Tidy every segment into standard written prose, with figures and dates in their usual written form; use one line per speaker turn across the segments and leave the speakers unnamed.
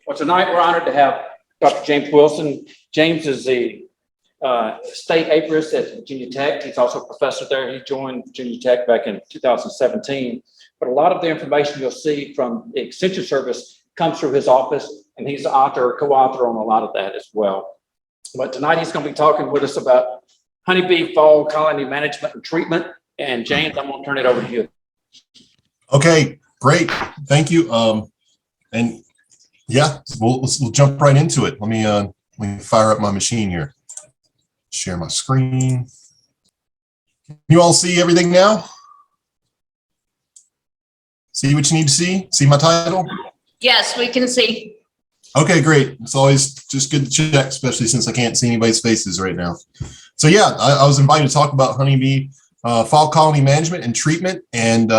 Well, tonight we're honored to have Dr. James Wilson. James is the state apiarist at Virginia Tech. He's also a professor there. He joined Virginia Tech back in 2017. But a lot of the information you'll see from the Extension Service comes through his office, and he's the author, co-author on a lot of that as well. But tonight he's going to be talking with us about honeybee fall colony management and treatment. And James, I'm going to turn it over to you.
Okay, great. Thank you. And yeah, we'll jump right into it. Let me fire up my machine here. Share my screen. Can you all see everything now? See what you need to see? See my title?
Yes, we can see.
Okay, great. It's always just good to check, especially since I can't see anybody's faces right now. So yeah, I was invited to talk about honeybee fall colony management and treatment, and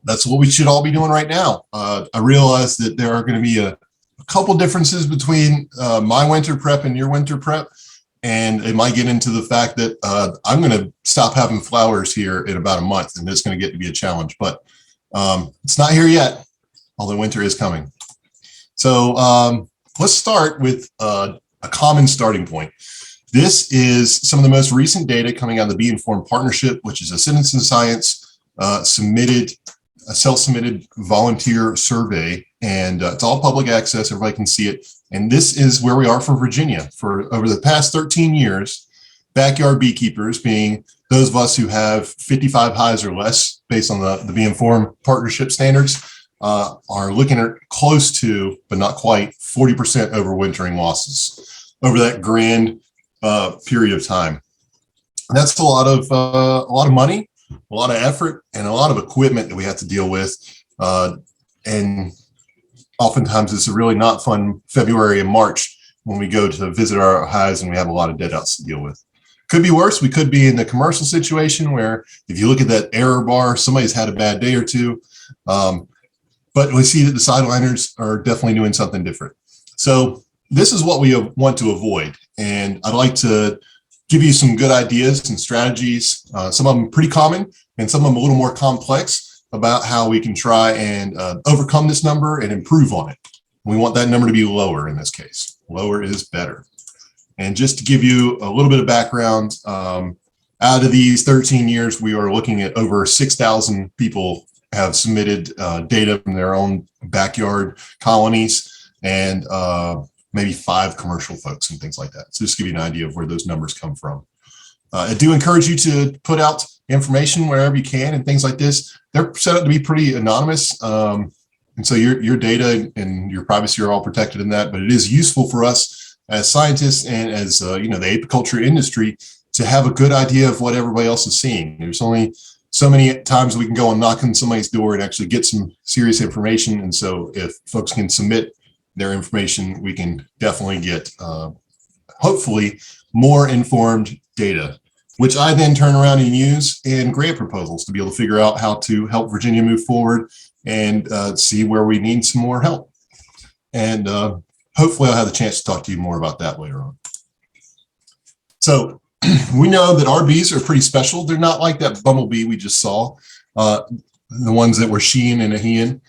that's what we should all be doing right now. I realize that there are going to be a couple differences between my winter prep and your winter prep, and it might get into the fact that I'm going to stop having flowers here in about a month, and it's going to get to be a challenge, but it's not here yet, although winter is coming. So let's start with a common starting point. This is some of the most recent data coming out of the Bee Informed Partnership, which is a citizen science self-submitted volunteer survey, and it's all public access. Everybody can see it. And this is where we are for Virginia. For over the past 13 years, backyard beekeepers, being those of us who have 55 hives or less, based on the Bee Informed Partnership standards, are looking at close to, but not quite, 40% overwintering losses over that grand period of time. That's a lot of money, a lot of effort, and a lot of equipment that we have to deal with. And oftentimes it's a really not fun February and March when we go to visit our hives and we have a lot of dead outs to deal with. Could be worse. We could be in the commercial situation where if you look at that error bar, somebody's had a bad day or two. But we see that the sideliners are definitely doing something different. So this is what we want to avoid. And I'd like to give you some good ideas and strategies, some of them pretty common and some of them a little more complex, about how we can try and overcome this number and improve on it. We want that number to be lower in this case. Lower is better. And just to give you a little bit of background, out of these 13 years, we are looking at over 6,000 people have submitted data from their own backyard colonies, and maybe 5 commercial folks and things like that. So just to give you an idea of where those numbers come from. I do encourage you to put out information wherever you can and things like this. They're set up to be pretty anonymous. And so your data and your privacy are all protected in that, but it is useful for us as scientists and as the apiculture industry to have a good idea of what everybody else is seeing. There's only so many times we can go and knock on somebody's door and actually get some serious information. And so if folks can submit their information, we can definitely get, hopefully, more informed data, which I then turn around and use in grant proposals to be able to figure out how to help Virginia move forward and see where we need some more help. And hopefully I'll have the chance to talk to you more about that later on. So we know that our bees are pretty special. They're not like that bumblebee we just saw, the ones that were Sheehan and Ahian.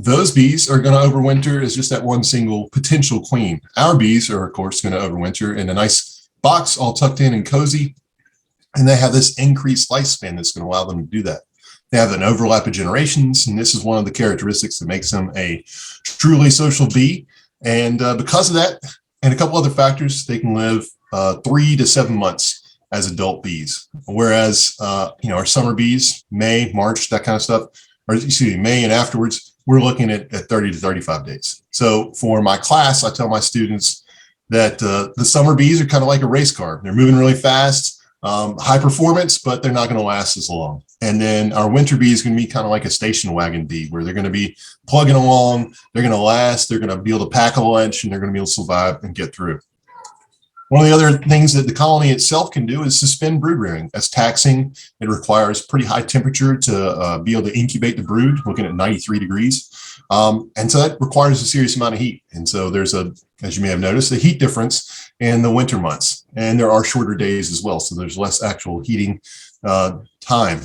Those bees are going to overwinter as just that one single potential queen. Our bees are, of course, going to overwinter in a nice box, all tucked in and cozy. And they have this increased lifespan that's going to allow them to do that. They have an overlap of generations, and this is one of the characteristics that makes them a truly social bee. And because of that, and a couple other factors, they can live 3 to 7 months as adult bees. Whereas, our summer bees, May, March, that kind of stuff, or excuse me, May and afterwards, we're looking at 30 to 35 days. So for my class, I tell my students that the summer bees are kind of like a race car. They're moving really fast, high performance, but they're not going to last as long. And then our winter bee is going to be kind of like a station wagon bee, where they're going to be plugging along, they're going to last, they're going to be able to pack a lunch, and they're going to be able to survive and get through. One of the other things that the colony itself can do is suspend brood rearing. That's taxing. It requires pretty high temperature to be able to incubate the brood, looking at 93 degrees. And so that requires a serious amount of heat. And so there's as you may have noticed, a heat difference in the winter months. And there are shorter days as well. So there's less actual heating time.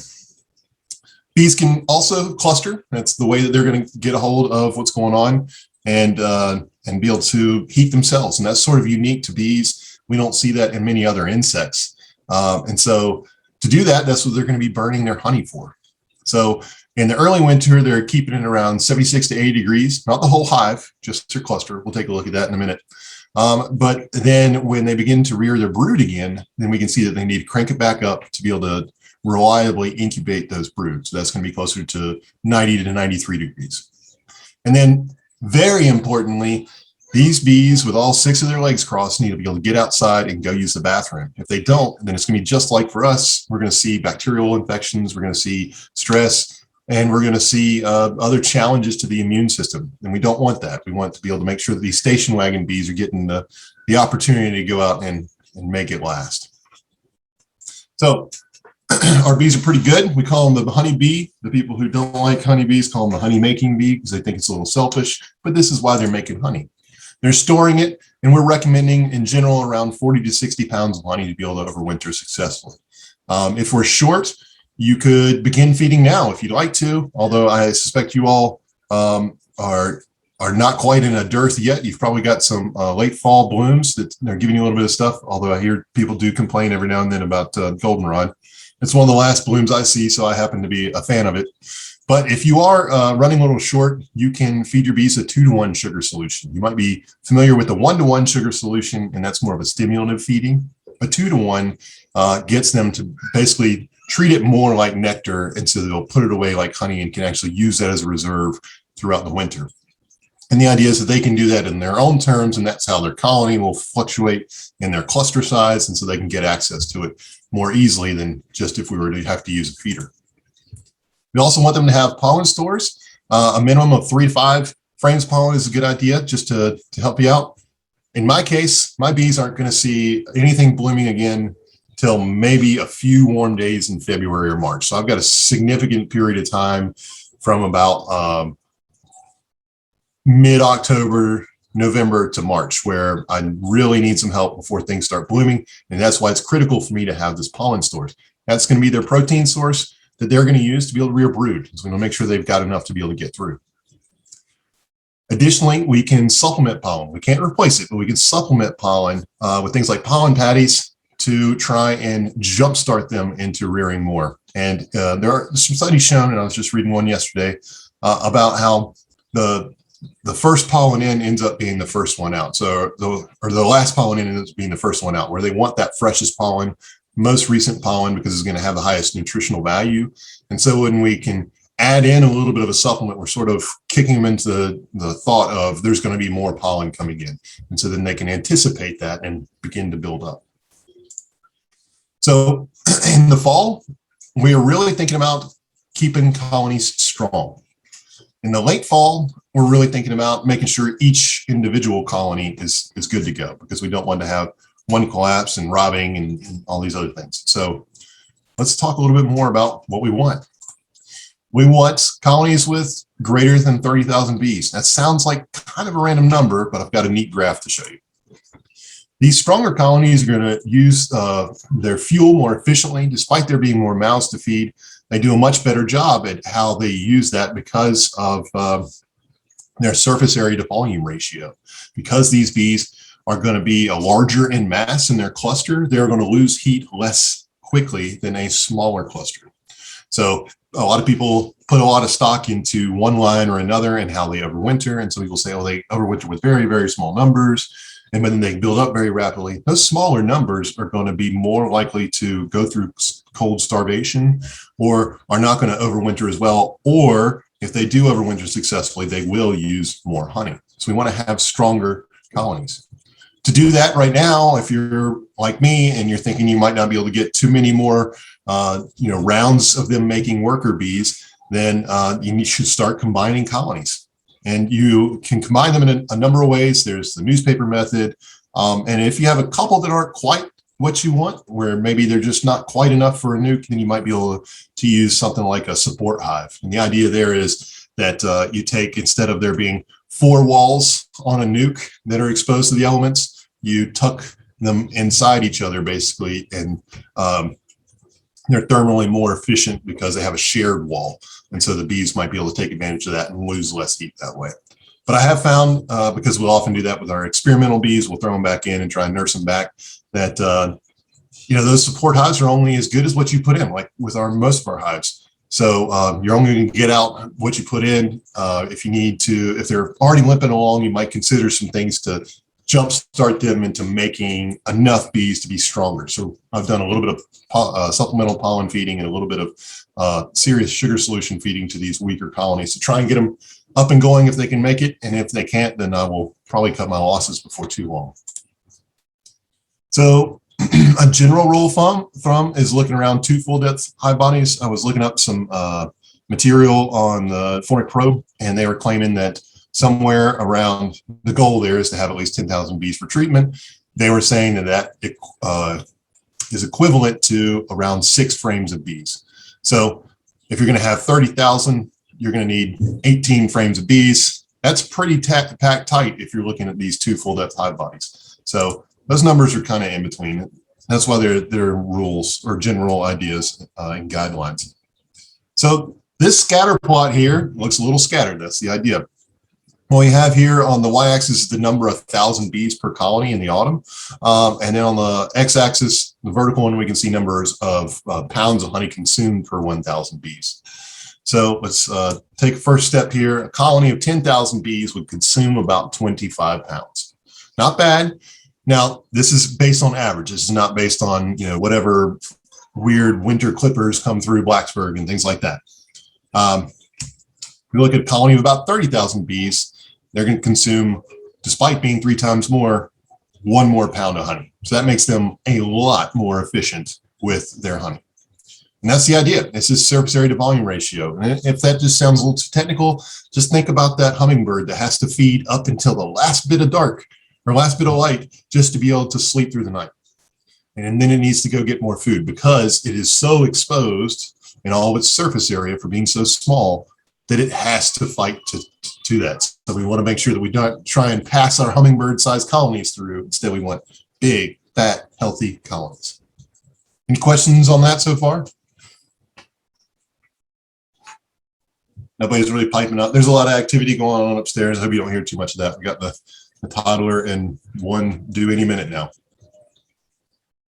Bees can also cluster. That's the way that they're going to get a hold of what's going on. and be able to heat themselves. And that's sort of unique to bees. We don't see that in many other insects. And so to do that, that's what they're going to be burning their honey for. So in the early winter, they're keeping it around 76 to 80 degrees, not the whole hive, just their cluster. We'll take a look at that in a minute. But then when they begin to rear their brood again, then we can see that they need to crank it back up to be able to reliably incubate those broods. So that's going to be closer to 90 to 93 degrees. And then very importantly, these bees with all 6 of their legs crossed need to be able to get outside and go use the bathroom. If they don't, then it's going to be just like for us. We're going to see bacterial infections. We're going to see stress, and we're going to see other challenges to the immune system. And we don't want that. We want to be able to make sure that these station wagon bees are getting the opportunity to go out and make it last. So our bees are pretty good. We call them the honey bee. The people who don't like honeybees call them the honey making bee because they think it's a little selfish, but this is why they're making honey. They're storing it, and we're recommending in general around 40 to 60 pounds of honey to be able to overwinter successfully. If we're short, you could begin feeding now if you'd like to, although I suspect you all are not quite in a dearth yet. You've probably got some late fall blooms that they're giving you a little bit of stuff, although I hear people do complain every now and then about goldenrod. It's one of the last blooms I see, so I happen to be a fan of it. But if you are running a little short, you can feed your bees a 2-to-1 sugar solution. You might be familiar with the 1-to-1 sugar solution, and that's more of a stimulative feeding. A 2-to-1 gets them to basically treat it more like nectar, and so they'll put it away like honey and can actually use that as a reserve throughout the winter. And the idea is that they can do that in their own terms, and that's how their colony will fluctuate in their cluster size, and so they can get access to it more easily than just if we were to have to use a feeder. We also want them to have pollen stores. A minimum of 3 to 5 frames of pollen is a good idea, just to help you out. In my case, my bees aren't going to see anything blooming again till maybe a few warm days in February or March. So I've got a significant period of time from about mid-October, November to March, where I really need some help before things start blooming. And that's why it's critical for me to have this pollen stores. That's going to be their protein source that they're going to use to be able to rear brood. So we're going to make sure they've got enough to be able to get through. Additionally, we can supplement pollen. We can't replace it, but we can supplement pollen with things like pollen patties to try and jumpstart them into rearing more. And there are some studies shown, and I was just reading one yesterday, about how the first pollen in ends up being the first one out. So the last pollen in ends up being the first one out, where they want that freshest pollen, most recent pollen, because it's going to have the highest nutritional value. And so when we can add in a little bit of a supplement, we're sort of kicking them into the thought of there's going to be more pollen coming in. And so then they can anticipate that and begin to build up. So in the fall, we are really thinking about keeping colonies strong. In the late fall, we're really thinking about making sure each individual colony is good to go, because we don't want to have one collapse and robbing and all these other things. So let's talk a little bit more about what we want. We want colonies with greater than 30,000 bees. That sounds like kind of a random number, but I've got a neat graph to show you. These stronger colonies are going to use their fuel more efficiently. Despite there being more mouths to feed, they do a much better job at how they use that because of their surface area to volume ratio. Because these bees are going to be a larger in mass in their cluster, they're going to lose heat less quickly than a smaller cluster. So a lot of people put a lot of stock into one line or another and how they overwinter. And some people say, oh, they overwinter with very, very small numbers, and then they build up very rapidly. Those smaller numbers are going to be more likely to go through cold starvation, or are not going to overwinter as well. Or if they do overwinter successfully, they will use more honey. So we want to have stronger colonies. To do that right now, if you're like me and you're thinking you might not be able to get too many more rounds of them making worker bees, then you should start combining colonies. And you can combine them in a number of ways. There's the newspaper method. And if you have a couple that aren't quite what you want, where maybe they're just not quite enough for a nuke, then you might be able to use something like a support hive. And the idea there is that you take, instead of there being 4 walls on a nuke that are exposed to the elements, you tuck them inside each other basically, and they're thermally more efficient because they have a shared wall. And so the bees might be able to take advantage of that and lose less heat that way. But I have found, because we'll often do that with our experimental bees, we'll throw them back in and try and nurse them back, that, those support hives are only as good as what you put in, like with most of our hives. So you're only going to get out what you put in. If they're already limping along, you might consider some things to jumpstart them into making enough bees to be stronger. So I've done a little bit of supplemental pollen feeding and a little bit of serious sugar solution feeding to these weaker colonies to try and get them up and going if they can make it. And if they can't, then I will probably cut my losses before too long. So a general rule of thumb is looking around 2 full depth hive bodies. I was looking up some material on the Formic Probe, and they were claiming that somewhere around the goal there is to have at least 10,000 bees for treatment. They were saying that is equivalent to around 6 frames of bees. So if you're going to have 30,000, you're going to need 18 frames of bees. That's pretty packed tight if you're looking at these 2 full depth hive bodies. So those numbers are kind of in between. That's why they're rules or general ideas and guidelines. So this scatter plot here looks a little scattered. That's the idea. What we have here on the y-axis is the number of 1,000 bees per colony in the autumn. And then on the x-axis, the vertical one, we can see numbers of pounds of honey consumed per 1,000 bees. So let's take a first step here. A colony of 10,000 bees would consume about 25 pounds. Not bad. Now, this is based on average. This is not based on, whatever weird winter clippers come through Blacksburg and things like that. If we look at a colony of about 30,000 bees, they're going to consume, despite being 3 times more, 1 more pound of honey. So that makes them a lot more efficient with their honey. And that's the idea. This is surface area to volume ratio. And if that just sounds a little too technical, just think about that hummingbird that has to feed up until the last bit of dark or last bit of light just to be able to sleep through the night. And then it needs to go get more food because it is so exposed in all of its surface area for being so small that it has to fight to that. So we want to make sure that we don't try and pass our hummingbird-sized colonies through. Instead, we want big, fat, healthy colonies. Any questions on that so far? Nobody's really piping up. There's a lot of activity going on upstairs. I hope you don't hear too much of that. We got the toddler and one due any minute now.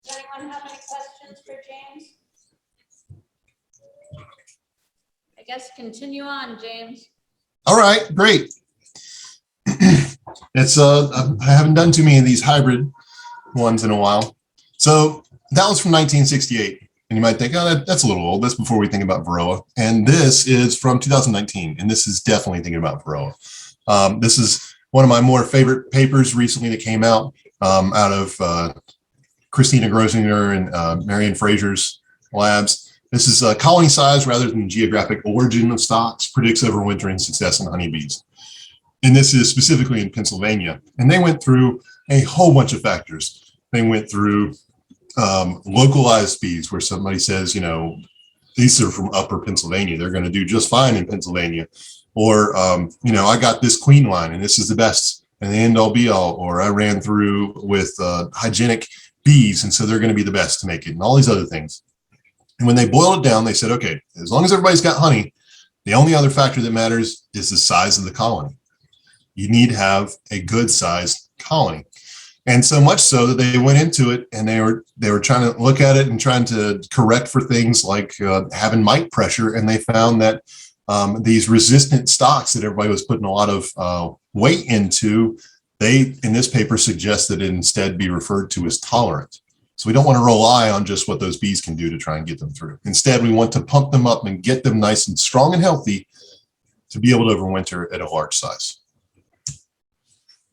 Does anyone have any questions for James? I guess continue on, James.
All right, great. It's I haven't done too many of these hybrid ones in a while. So that was from 1968. And you might think, oh, that's a little old. That's before we think about Varroa. And this is from 2019. And this is definitely thinking about Varroa. This is one of my more favorite papers recently that came out of Christina Grosinger and Marion Fraser's labs. This is colony size rather than geographic origin of stocks predicts overwintering success in honeybees. And this is specifically in Pennsylvania. And they went through a whole bunch of factors. They went through localized bees where somebody says, these are from upper Pennsylvania. They're going to do just fine in Pennsylvania. Or, I got this queen line and this is the best and the end all be all. Or I ran through with hygienic bees and so they're going to be the best to make it and all these other things. And when they boiled it down, they said, okay, as long as everybody's got honey, the only other factor that matters is the size of the colony. You need to have a good sized colony. And so much so that they went into it and they were trying to look at it and trying to correct for things like having mite pressure. And they found that these resistant stocks that everybody was putting a lot of weight into, they, in this paper, suggest that it instead be referred to as tolerant. So we don't want to rely on just what those bees can do to try and get them through. Instead, we want to pump them up and get them nice and strong and healthy to be able to overwinter at a large size.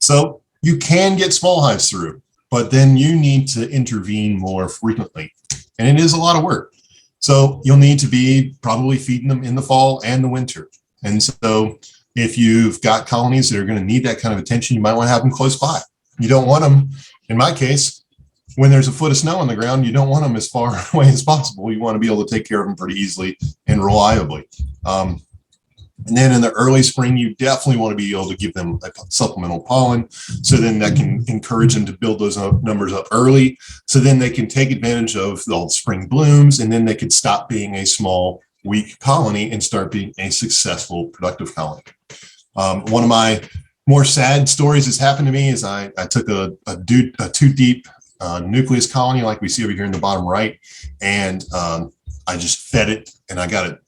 So you can get small hives through, but then you need to intervene more frequently. And it is a lot of work. So you'll need to be probably feeding them in the fall and the winter. And so if you've got colonies that are going to need that kind of attention, you might want to have them close by. You don't want them, in my case, when there's a foot of snow on the ground, you don't want them as far away as possible. You want to be able to take care of them pretty easily and reliably. And then in the early spring, you definitely want to be able to give them a supplemental pollen. So then that can encourage them to build those numbers up early. So then they can take advantage of the spring blooms, and then they could stop being a small, weak colony and start being a successful, productive colony. One of my More sad stories that's happened to me is I took a two deep nucleus colony like we see over here in the bottom right, and I just fed it and I got it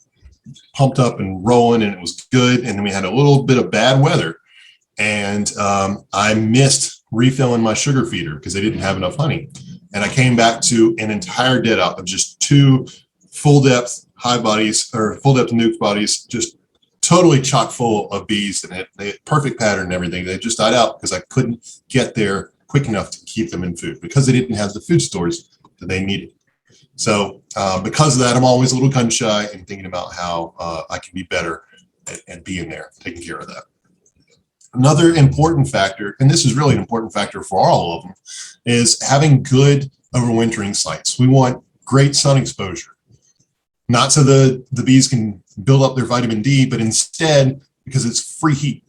pumped up and rolling, and it was good. And then we had a little bit of bad weather, and I missed refilling my sugar feeder because they didn't have enough honey. And I came back to an entire dead out of just 2 full depth high bodies or full depth nuke bodies, just totally chock full of bees, and they had perfect pattern and everything. They just died out because I couldn't get there quick enough to keep them in food because they didn't have the food stores that they needed. So because of that, I'm always a little gun shy and thinking about how I can be better at being there, taking care of that. Another important factor, and this is really an important factor for all of them, is having good overwintering sites. We want great sun exposure, not so the bees can build up their vitamin D, but instead because it's free heat.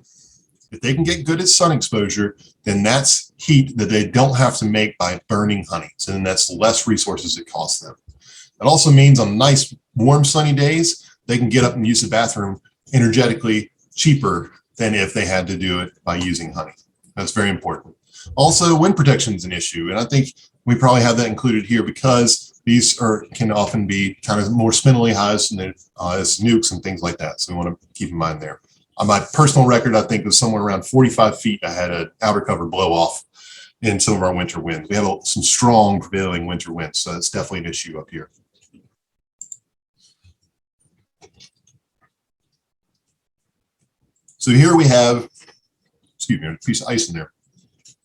If they can get good at sun exposure, then that's heat that they don't have to make by burning honey. So then that's less resources it costs them. It also means on nice, warm, sunny days, they can get up and use the bathroom energetically cheaper than if they had to do it by using honey. That's very important. Also, wind protection is an issue, and I think we probably have that included here because these can often be kind of more spindly hives as nukes and things like that. So we want to keep in mind there. On my personal record, I think it was somewhere around 45 feet. I had an outer cover blow off in some of our winter winds. We have some strong prevailing winter winds, so that's definitely an issue up here. So here we have, excuse me, a piece of ice in there,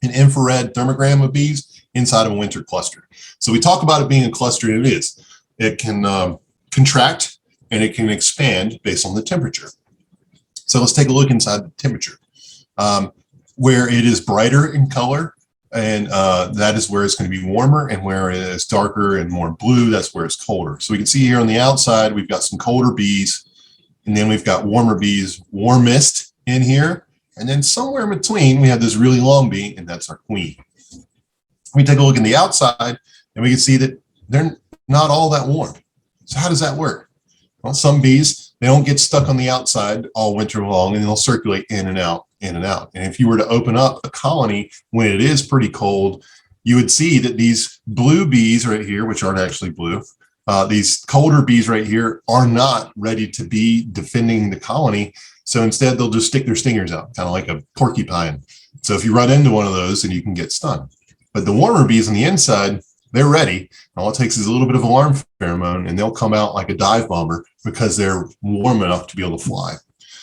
an infrared thermogram of bees inside of a winter cluster. So we talk about it being a cluster, and it is. It can contract and it can expand based on the temperature. So let's take a look inside the temperature. Where it is brighter in color, and that is where it's going to be warmer, and where it is darker and more blue, that's where it's colder. So we can see here on the outside, we've got some colder bees, and then we've got warmer bees, warmest in here. And then somewhere in between, we have this really long bee, and that's our queen. We take a look in the outside, and we can see that they're not all that warm. So how does that work? Well, some bees, they don't get stuck on the outside all winter long, and they'll circulate in and out, in and out. And if you were to open up a colony when it is pretty cold, you would see that these blue bees right here, which aren't actually blue, these colder bees right here are not ready to be defending the colony. So instead, they'll just stick their stingers out, kind of like a porcupine. So if you run into one of those, then you can get stung. But the warmer bees on the inside, they're ready. All it takes is a little bit of alarm pheromone, and they'll come out like a dive bomber because they're warm enough to be able to fly.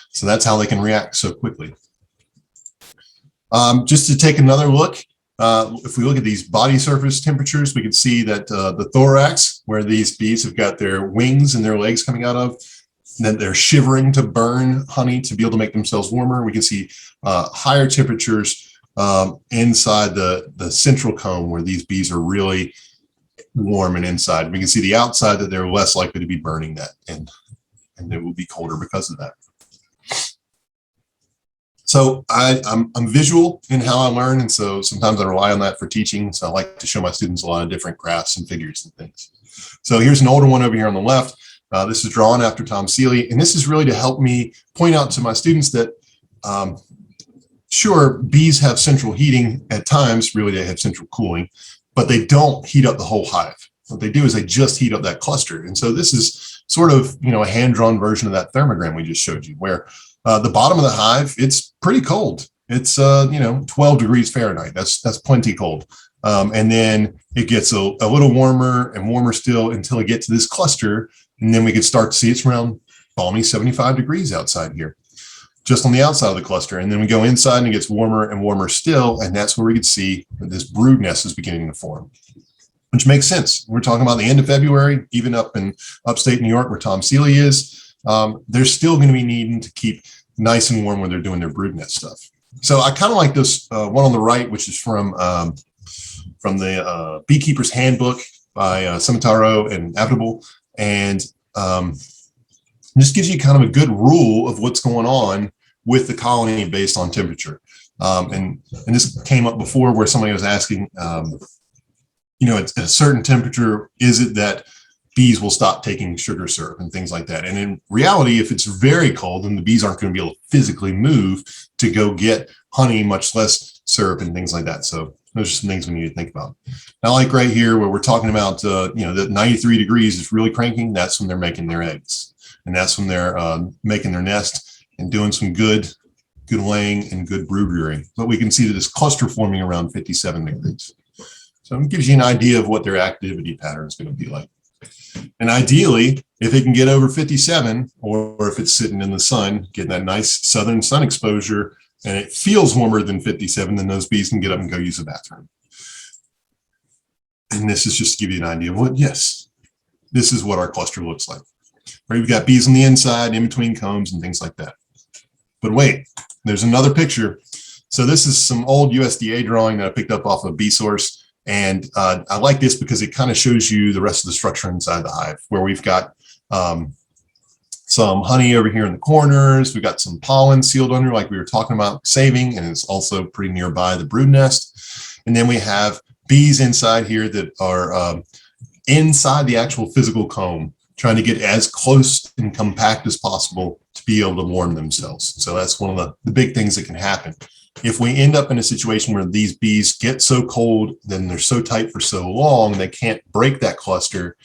So that's how they can react so quickly. Just to take another look, if we look at these body surface temperatures, we can see that the thorax, where these bees have got their wings and their legs coming out of, then they're shivering to burn honey to be able to make themselves warmer. We can see higher temperatures inside the central comb, where these bees are really warm and inside. We can see the outside that they're less likely to be burning that, and they will be colder because of that. So I'm visual in how I learn, and so sometimes I rely on that for teaching. So I like to show my students a lot of different graphs and figures and things. So here's an older one over here on the left. This is drawn after Tom Seeley, and this is really to help me point out to my students that sure, bees have central heating at times, really they have central cooling, but they don't heat up the whole hive. What they do is they just heat up that cluster. And so this is sort of, a hand-drawn version of that thermogram we just showed you, where the bottom of the hive, it's pretty cold. It's 12 degrees Fahrenheit. That's plenty cold. And then it gets a little warmer and warmer still until it gets to this cluster, and then we can start to see it's around balmy 75 degrees outside here, just on the outside of the cluster. And then we go inside and it gets warmer and warmer still, and that's where we can see that this brood nest is beginning to form, which makes sense. We're talking about the end of February, even up in upstate New York where Tom Seeley is. They're still going to be needing to keep nice and warm when they're doing their brood nest stuff. So I kind of like this one on the right, which is from the Beekeeper's Handbook by Semitaro and Abdable, and just gives you kind of a good rule of what's going on with the colony based on temperature. And this came up before where somebody was asking, at a certain temperature, is it that bees will stop taking sugar syrup and things like that. And in reality, if it's very cold, then the bees aren't going to be able to physically move to go get honey, much less syrup and things like that. So those are some things we need to think about. Now, like right here, where we're talking about, that 93 degrees is really cranking, that's when they're making their eggs. And that's when they're making their nest and doing some good laying and good brood rearing. But we can see that it's cluster forming around 57 degrees. So it gives you an idea of what their activity pattern is going to be like. And ideally, if it can get over 57, or if it's sitting in the sun, getting that nice southern sun exposure, and it feels warmer than 57, then those bees can get up and go use the bathroom. And this is just to give you an idea of what, yes, this is what our cluster looks like. Right, we've got bees on the inside, in between combs and things like that. But wait, there's another picture. So this is some old USDA drawing that I picked up off of Bee Source. And I like this because it kind of shows you the rest of the structure inside the hive, where we've got some honey over here in the corners. We've got some pollen sealed under, like we were talking about saving, and it's also pretty nearby the brood nest. And then we have bees inside here that are inside the actual physical comb, trying to get as close and compact as possible to be able to warm themselves. So that's one of the big things that can happen. If we end up in a situation where these bees get so cold, then they're so tight for so long, they can't break that cluster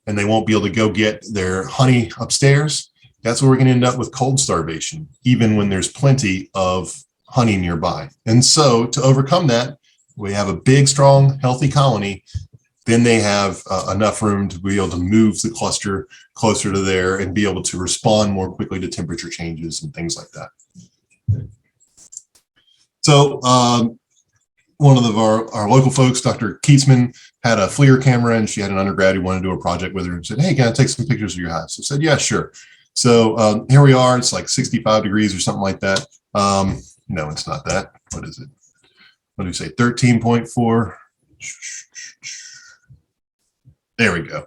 and they won't be able to go get their honey upstairs. That's where we're going to end up with cold starvation, even when there's plenty of honey nearby. And so to overcome that, we have a big, strong, healthy colony. Then they have enough room to be able to move the cluster closer to there and be able to respond more quickly to temperature changes and things like that. So one of our local folks, Dr. Keatsman, had a FLIR camera, and she had an undergrad who wanted to do a project with her and said, hey, can I take some pictures of your hive? So I said, yeah, sure. So here we are. It's like 65 degrees or something like that. No, it's not that. What is it? What do we say? 13.4. There we go.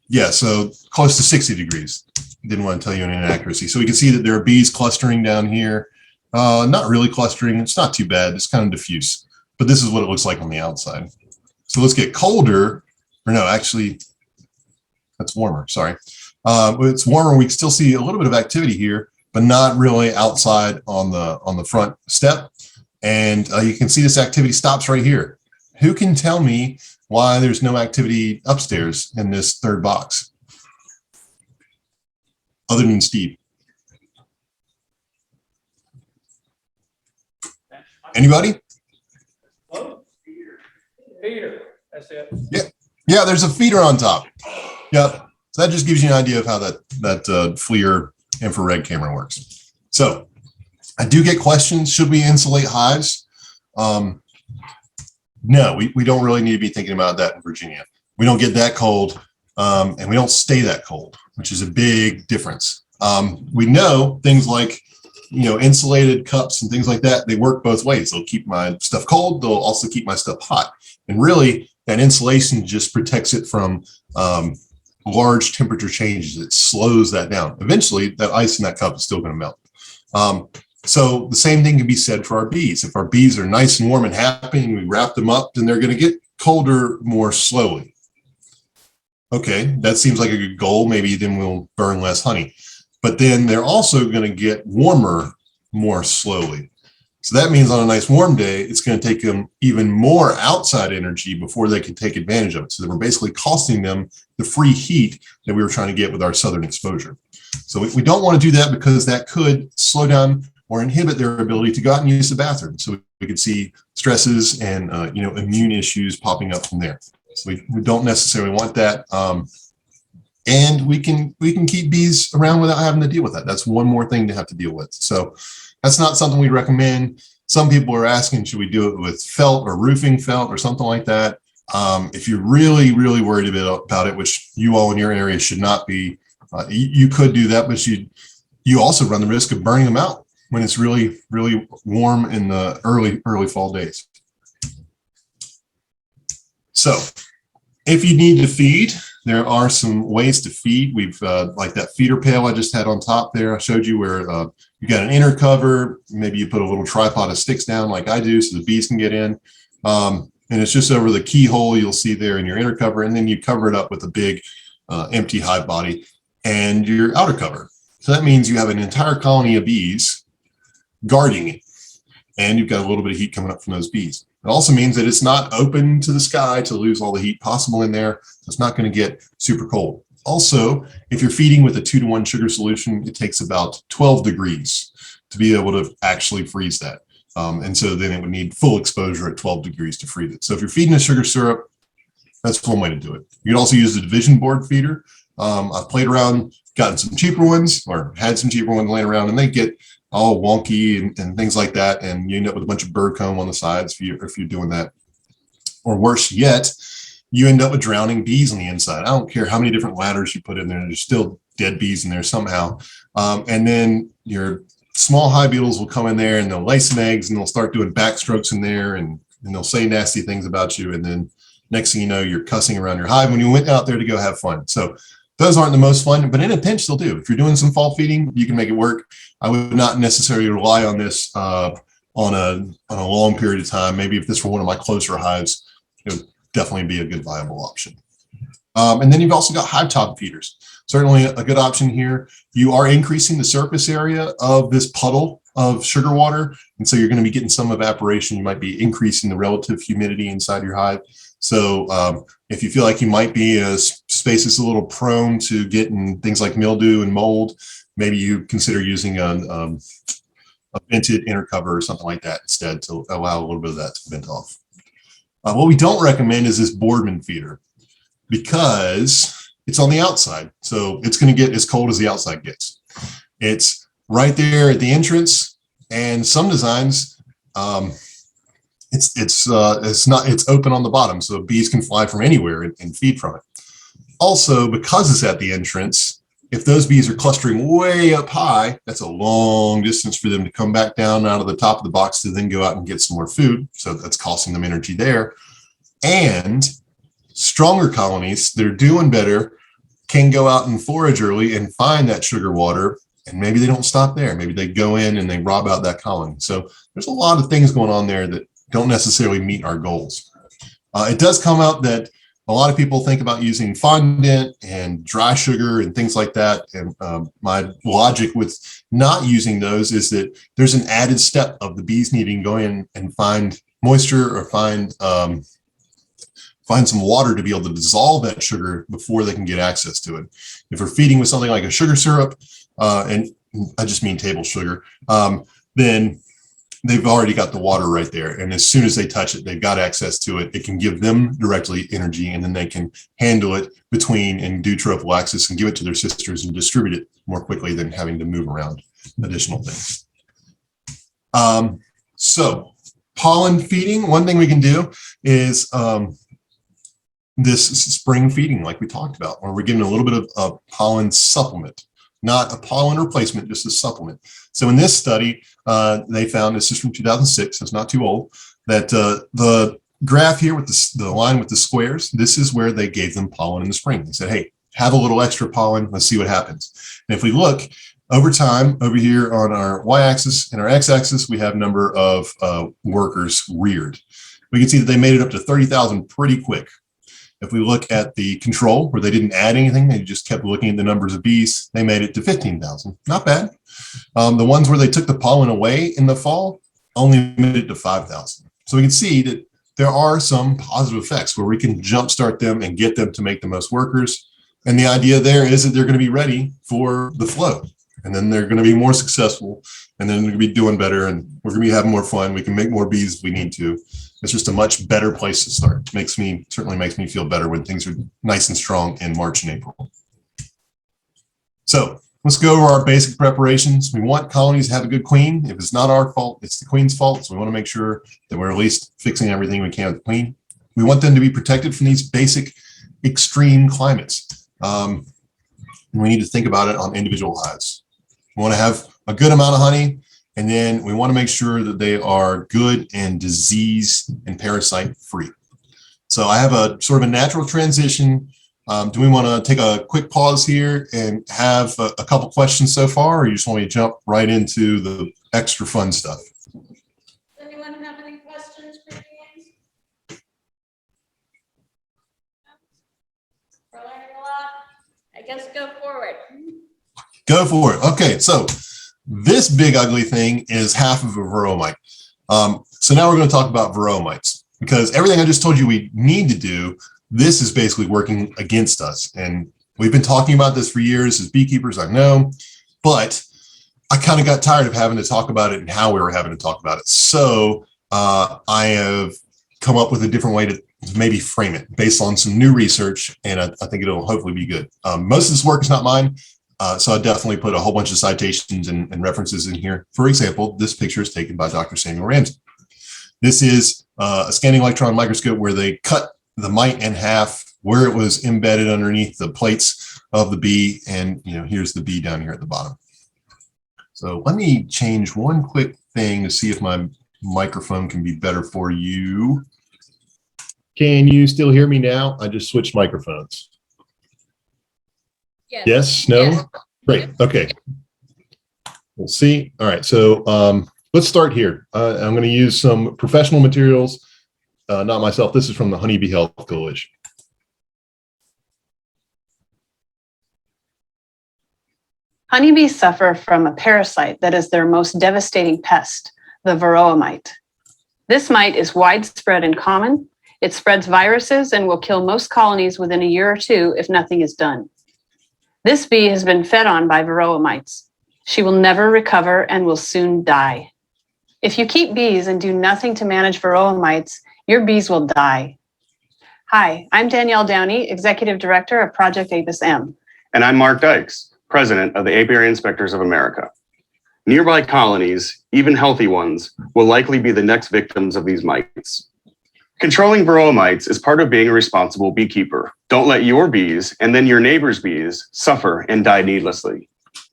Yeah, so close to 60 degrees. Didn't want to tell you an inaccuracy. So we can see that there are bees clustering down here. Not really clustering. It's not too bad. It's kind of diffuse. But this is what it looks like on the outside. So let's get colder. Or no, actually, that's warmer. Sorry. It's warmer. We can still see a little bit of activity here, but not really outside on the front step. And you can see this activity stops right here. Who can tell me why there's no activity upstairs in this third box? Other than Steve. Anybody?
Feeder. That's it.
Yeah, there's a feeder on top. Yep. So that just gives you an idea of how that FLIR infrared camera works. So I do get questions. Should we insulate hives? No, we don't really need to be thinking about that in Virginia. We don't get that cold, and we don't stay that cold, which is a big difference. We know things like, insulated cups and things like that, they work both ways. They'll keep my stuff cold. They'll also keep my stuff hot. And really, that insulation just protects it from large temperature changes. It slows that down. Eventually, that ice in that cup is still going to melt. So the same thing can be said for our bees. If our bees are nice and warm and happy and we wrap them up, then they're going to get colder more slowly. Okay, that seems like a good goal. Maybe then we'll burn less honey. But then they're also going to get warmer more slowly. So that means on a nice warm day, it's going to take them even more outside energy before they can take advantage of it. So we're basically costing them the free heat that we were trying to get with our southern exposure. So we don't want to do that because that could slow down or inhibit their ability to go out and use the bathroom. So we could see stresses and immune issues popping up from there. So we don't necessarily want that. And we can keep bees around without having to deal with that. That's one more thing to have to deal with. So that's not something we recommend. Some people are asking, should we do it with felt or roofing felt or something like that? If you're really, really worried about it, which you all in your area should not be, you could do that, but you also run the risk of burning them out when it's really, really warm in the early fall days. So if you need to feed, there are some ways to feed. We've like that feeder pail I just had on top there. I showed you where you got an inner cover. Maybe you put a little tripod of sticks down like I do so the bees can get in. And it's just over the keyhole you'll see there in your inner cover, and then you cover it up with a big empty hive body and your outer cover. So that means you have an entire colony of bees guarding it, and you've got a little bit of heat coming up from those bees. It also means that it's not open to the sky to lose all the heat possible in there. So it's not going to get super cold. Also, if you're feeding with a 2-to-1 sugar solution, it takes about 12 degrees to be able to actually freeze that. And so then it would need full exposure at 12 degrees to freeze it. So if you're feeding a sugar syrup, that's one way to do it. You can also use the division board feeder. I've played around, gotten some cheaper ones, or had some cheaper ones laying around, and they get all wonky and things like that. And you end up with a bunch of bird comb on the sides if you're doing that. Or worse yet, you end up with drowning bees on the inside. I don't care how many different ladders you put in there, there's still dead bees in there somehow. And then your small hive beetles will come in there and they'll lay some eggs and they'll start doing backstrokes in there, and they'll say nasty things about you. And then next thing you know, you're cussing around your hive when you went out there to go have fun. So those aren't the most fun, but in a pinch they'll do. If you're doing some fall feeding, you can make it work. I would not necessarily rely on this on a long period of time. Maybe if this were one of my closer hives, it would definitely be a good viable option. And then you've also got hive top feeders. Certainly a good option here. You are increasing the surface area of this puddle of sugar water, and so you're going to be getting some evaporation. You might be increasing the relative humidity inside your hive. So if you feel like you might be a space that's a little prone to getting things like mildew and mold, maybe you consider using a vented inner cover or something like that instead to allow a little bit of that to vent off. What we don't recommend is this Boardman feeder, because it's on the outside. So it's going to get as cold as the outside gets. It's right there at the entrance, and some designs, it's open on the bottom, so bees can fly from anywhere and feed from it. Also, because it's at the entrance, if those bees are clustering way up high, that's a long distance for them to come back down out of the top of the box to then go out and get some more food. So that's costing them energy there. And stronger colonies, they're doing better, can go out and forage early and find that sugar water. And maybe they don't stop there. Maybe they go in and they rob out that colony. So there's a lot of things going on there that don't necessarily meet our goals. It does come up that a lot of people think about using fondant and dry sugar and things like that. And my logic with not using those is that there's an added step of the bees needing to go in and find moisture or find some water to be able to dissolve that sugar before they can get access to it. If we're feeding with something like a sugar syrup, and I just mean table sugar, then they've already got the water right there. And as soon as they touch it, they've got access to it. It can give them directly energy, and then they can handle it between and do trophallaxis and give it to their sisters and distribute it more quickly than having to move around additional things. So pollen feeding, one thing we can do is this spring feeding like we talked about, where we're giving a little bit of a pollen supplement, not a pollen replacement, just a supplement. So in this study, they found, this is from 2006, so it's not too old, that the graph here with the line with the squares, this is where they gave them pollen in the spring. They said, hey, have a little extra pollen, let's see what happens. And if we look over time, over here on our y-axis and our x-axis, we have number of workers reared. We can see that they made it up to 30,000 pretty quick. If we look at the control, where they didn't add anything, they just kept looking at the numbers of bees, they made it to 15,000. Not bad. The ones where they took the pollen away in the fall only made it to 5,000. So we can see that there are some positive effects where we can jumpstart them and get them to make the most workers. And the idea there is that they're going to be ready for the flow. And then they're going to be more successful. And then they're going to be doing better. And we're going to be having more fun. We can make more bees if we need to. It's just a much better place to start. Certainly makes me feel better when things are nice and strong in March and April. So let's go over our basic preparations. We want colonies to have a good queen. If it's not our fault, it's the queen's fault. So we want to make sure that we're at least fixing everything we can with the queen. We want them to be protected from these basic extreme climates. And we need to think about it on individual hives. We want to have a good amount of honey. And then we want to make sure that they are good and disease and parasite free. So I have a sort of a natural transition. Do we want to take a quick pause here and have a couple questions so far, or you just want me to jump right into the extra fun stuff?
Does anyone have any questions for James? guess go forward.
Go for it. Okay, so this big ugly thing is half of a varroa mite. So now we're going to talk about varroa mites, because everything I just told you we need to do, this is basically working against us. And we've been talking about this for years as beekeepers, I know, but I kind of got tired of having to talk about it and how we were having to talk about it. So I have come up with a different way to maybe frame it based on some new research, and I think it'll hopefully be good. Most of this work is not mine, so I definitely put a whole bunch of citations and references in here. For example, this picture is taken by Dr. Samuel Ramsey. This is a scanning electron microscope where they cut the mite in half, where it was embedded underneath the plates of the bee, and here's the bee down here at the bottom. So let me change one quick thing to see if my microphone can be better for you. Can you still hear me now? I just switched microphones.
Yes.
Yes? No?
Yes.
Great. Okay. We'll see. All right. So let's start here. I'm going to use some professional materials, not myself. This is from the Honeybee Health Coalition.
Honeybees suffer from a parasite that is their most devastating pest, the varroa mite. This mite is widespread and common. It spreads viruses and will kill most colonies within a year or two if nothing is done. This bee has been fed on by varroa mites. She will never recover and will soon die. If you keep bees and do nothing to manage varroa mites, your bees will die. Hi, I'm Danielle Downey, Executive Director of Project Apis M.
And I'm Mark Dykes, President of the Apiary Inspectors of America. Nearby colonies, even healthy ones, will likely be the next victims of these mites. Controlling varroa mites is part of being a responsible beekeeper. Don't let your bees and then your neighbor's bees suffer and die needlessly.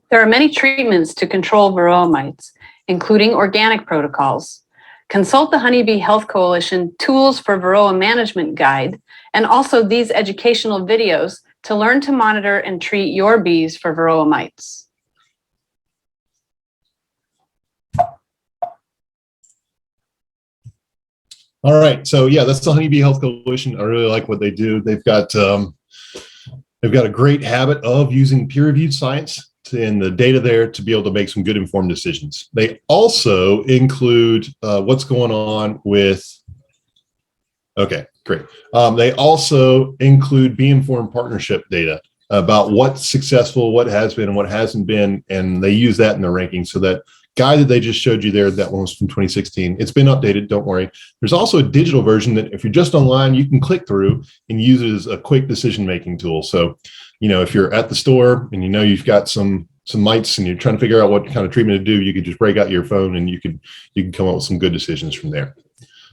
There are many treatments to control varroa mites, including organic protocols. Consult the Honeybee Health Coalition Tools for Varroa Management Guide, and also these educational videos to learn to monitor and treat your bees for varroa mites.
All right. So yeah, that's the Honeybee Health Coalition. I really like what they do. They've got a great habit of using peer-reviewed science and the data there to be able to make some good informed decisions. They also include what's going on with, okay, great. They also include Bee Informed Partnership data about what's successful, what has been, and what hasn't been, and they use that in their rankings. So that guide that they just showed you there, that one was from 2016. It's been updated, don't worry. There's also a digital version that if you're just online, you can click through and use it as a quick decision-making tool. So, if you're at the store and you've got some mites and you're trying to figure out what kind of treatment to do, you could just break out your phone and you can come up with some good decisions from there.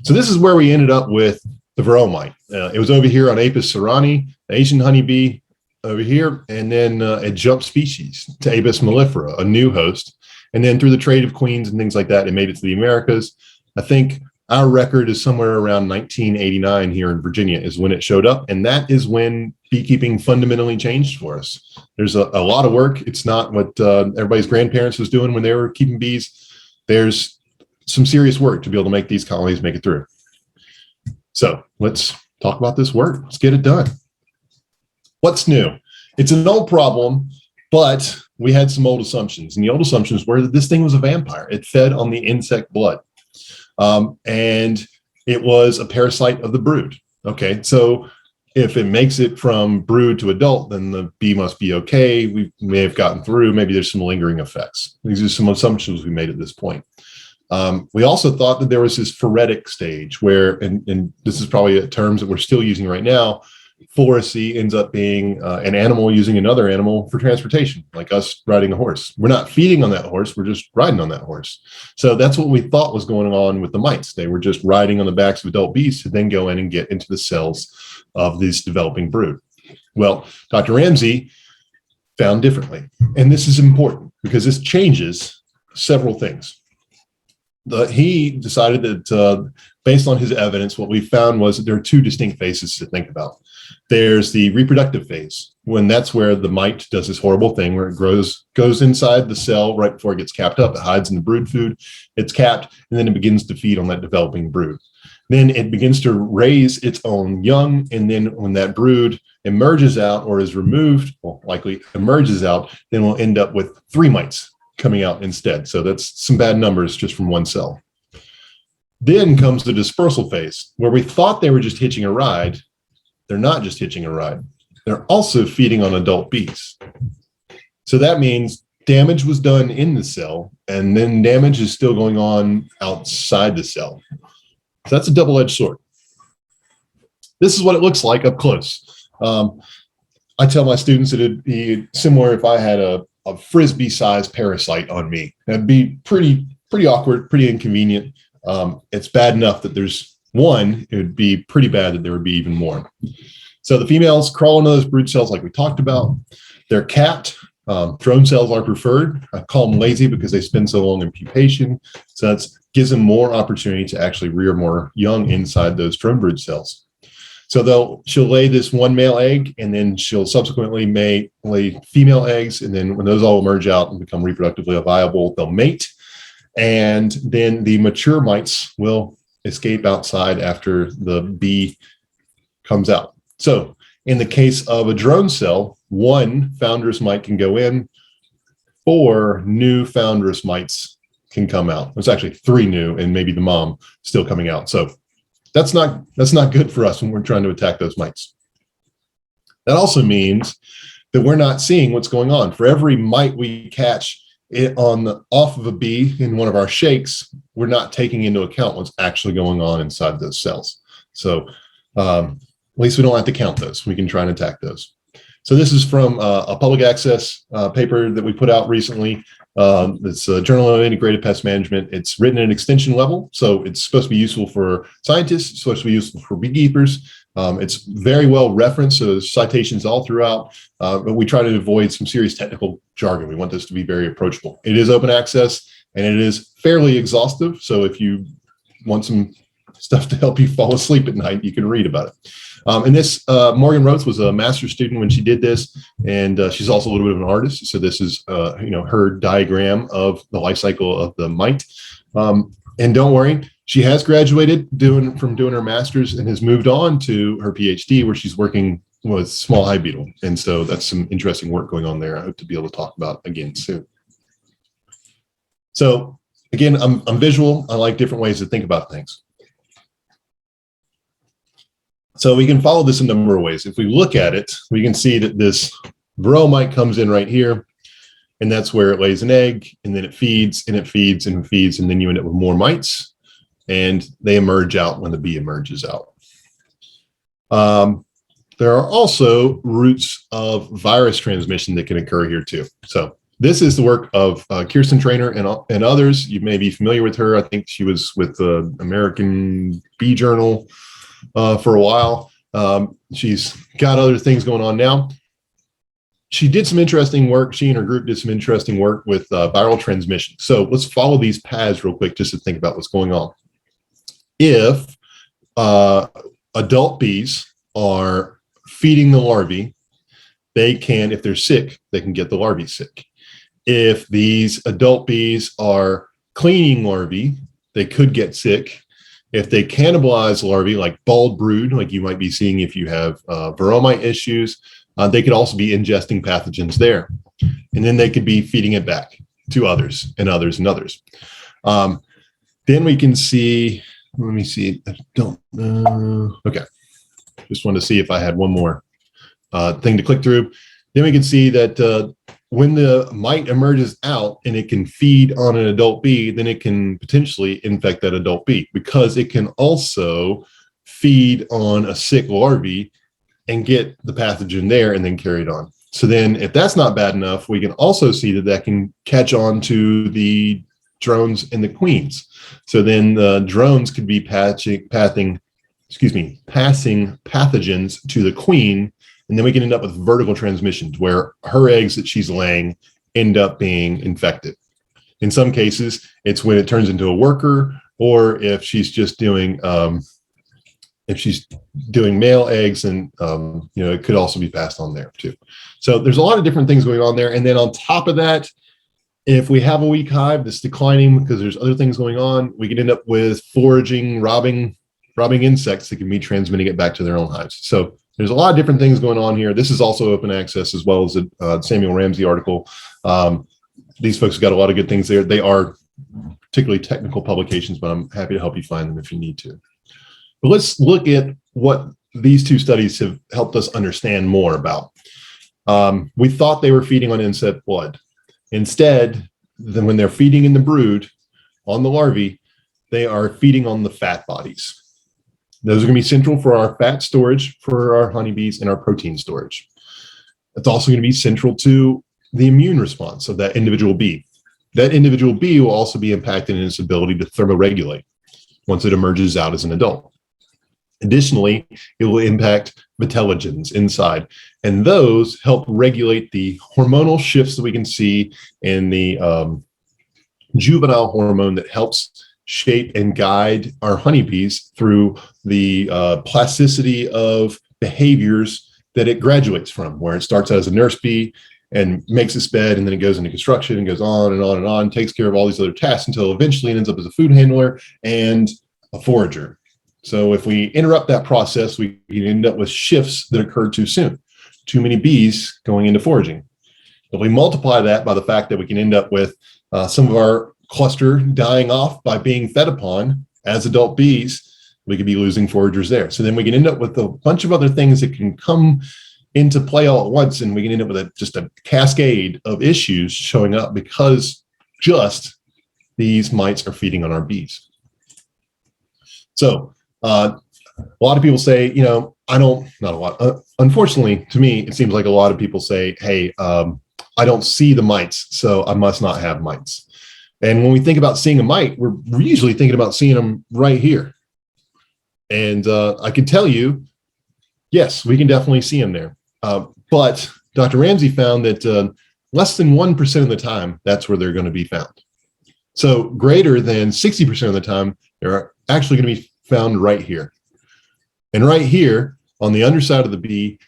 So this is where we ended up with the varroa mite. It was over here on Apis cerani, the Asian honeybee over here, and then it jumped species to Apis mellifera, a new host. And then through the trade of queens and things like that, it made it to the Americas. I think our record is somewhere around 1989 here in Virginia is when it showed up. And that is when beekeeping fundamentally changed for us. There's a lot of work. It's not what everybody's grandparents was doing when they were keeping bees. There's some serious work to be able to make these colonies make it through. So let's talk about this work. Let's get it done. What's new? It's an old problem, but we had some old assumptions. And the old assumptions were that this thing was a vampire. It fed on the insect blood. And it was a parasite of the brood. Okay, so if it makes it from brood to adult, then the bee must be okay. We may have gotten through. Maybe there's some lingering effects. These are some assumptions we made at this point. We also thought that there was this phoretic stage where, and this is probably terms that we're still using right now, phoracy ends up being an animal using another animal for transportation, like us riding a horse. We're not feeding on that horse, we're just riding on that horse. So that's what we thought was going on with the mites. They were just riding on the backs of adult bees to then go in and get into the cells of this developing brood. Well, Dr. Ramsey found differently. And this is important because this changes several things. He decided that based on his evidence, what we found was that there are two distinct phases to think about. There's the reproductive phase, when that's where the mite does this horrible thing where it goes inside the cell right before it gets capped up. It hides in the brood food, it's capped, and then it begins to feed on that developing brood. Then it begins to raise its own young. And then when that brood emerges out or is removed, well, likely emerges out, then we'll end up with 3 mites coming out instead. So that's some bad numbers just from one cell. Then comes the dispersal phase, where we thought they were just hitching a ride. They're not just hitching a ride. They're also feeding on adult bees. So that means damage was done in the cell, and then damage is still going on outside the cell. So that's a double-edged sword. This is what it looks like up close. I tell my students that it'd be similar if I had a Frisbee-sized parasite on me. That'd be pretty awkward, pretty inconvenient. It's bad enough that there's one. It would be pretty bad that there would be even more. So the females crawl into those brood cells like we talked about. They're capped. Drone cells are preferred. I call them lazy because they spend so long in pupation. So that gives them more opportunity to actually rear more young inside those drone brood cells. So she'll lay this one male egg, and then she'll subsequently lay female eggs. And then when those all emerge out and become reproductively viable, they'll mate. And then the mature mites will escape outside after the bee comes out. So in the case of a drone cell, 1 foundress mite can go in, 4 new foundress mites can come out. There's actually 3 new, and maybe the mom still coming out. So that's not good for us when we're trying to attack those mites. That also means that we're not seeing what's going on. For every mite we catch off of a bee in one of our shakes, we're not taking into account what's actually going on inside those cells. So at least we don't have to count those. We can try and attack those. So this is from a public access paper that we put out recently. It's a Journal of Integrated Pest Management. It's written at an extension level, so it's supposed to be useful for scientists. It's supposed to be useful for beekeepers. It's very well referenced, so there's citations all throughout, but we try to avoid some serious technical jargon. We want this to be very approachable. It is open access, and it is fairly exhaustive, so if you want some stuff to help you fall asleep at night, you can read about it. And this, Morgan Rhodes was a master's student when she did this, and she's also a little bit of an artist. So this is, her diagram of the life cycle of the mite. And don't worry, she has graduated from doing her master's and has moved on to her PhD, where she's working with small hive beetle. And so that's some interesting work going on there. I hope to be able to talk about again soon. So again, I'm visual. I like different ways to think about things. So we can follow this in a number of ways. If we look at it, we can see that this varroa mite comes in right here, and that's where it lays an egg, and then it feeds, and it feeds, and it feeds, and then you end up with more mites, and they emerge out when the bee emerges out. There are also routes of virus transmission that can occur here too. So this is the work of Kirsten Trainer and others. You may be familiar with her. I think she was with the American Bee Journal for a while. She's got other things going on now. She did some interesting work. She and her group did some interesting work with viral transmission. So let's follow these paths real quick just to think about what's going on. If adult bees are feeding the larvae, they can, if they're sick, they can get the larvae sick. If these adult bees are cleaning larvae, they could get sick. If they cannibalize larvae, like bald brood, like you might be seeing if you have varroa mite issues, they could also be ingesting pathogens there. And then they could be feeding it back to others and others and others. Then we can see, let me see, I don't know. Okay, just wanted to see if I had one more thing to click through. Then we can see that when the mite emerges out and it can feed on an adult bee, then it can potentially infect that adult bee, because it can also feed on a sick larvae and get the pathogen there and then carry it on. So then if that's not bad enough, we can also see that that can catch on to the drones and the queens. So then the drones could be passing pathogens to the queen. And then we can end up with vertical transmissions where her eggs that she's laying end up being infected. In some cases, it's when it turns into a worker, or if she's just doing male eggs, and it could also be passed on there too. So there's a lot of different things going on there. And then on top of that, if we have a weak hive that's declining because there's other things going on, we can end up with foraging, robbing robbing insects that can be transmitting it back to their own hives. So there's a lot of different things going on here. This is also open access as well as the Samuel Ramsey article. These folks have got a lot of good things there. They are particularly technical publications, but I'm happy to help you find them if you need to. But let's look at what these two studies have helped us understand more about. We thought they were feeding on insect blood. Instead, then when they're feeding in the brood on the larvae, they are feeding on the fat bodies. Those are going to be central for our fat storage for our honeybees and our protein storage. It's also going to be central to the immune response of that individual bee. That individual bee will also be impacted in its ability to thermoregulate once it emerges out as an adult. Additionally, it will impact vitellogens inside, and those help regulate the hormonal shifts that we can see in the juvenile hormone that helps shape and guide our honeybees through the plasticity of behaviors that it graduates from, where it starts out as a nurse bee and makes its bed, and then it goes into construction and goes on and on and on, takes care of all these other tasks until eventually it ends up as a food handler and a forager. So if we interrupt that process, we can end up with shifts that occur too soon, too many bees going into foraging. If we multiply that by the fact that we can end up with some of our cluster dying off by being fed upon as adult bees, we could be losing foragers there. So then we can end up with a bunch of other things that can come into play all at once, and we can end up with just a cascade of issues showing up because just these mites are feeding on our bees. So a lot of people say, you know, not a lot. Unfortunately, to me, it seems like a lot of people say, hey, I don't see the mites, so I must not have mites. And when we think about seeing a mite, we're usually thinking about seeing them right here. And I can tell you, yes, we can definitely see them there. But Dr. Ramsey found that less than 1% of the time, that's where they're going to be found. So greater than 60% of the time, they're actually going to be found right here. And right here on the underside of the bee,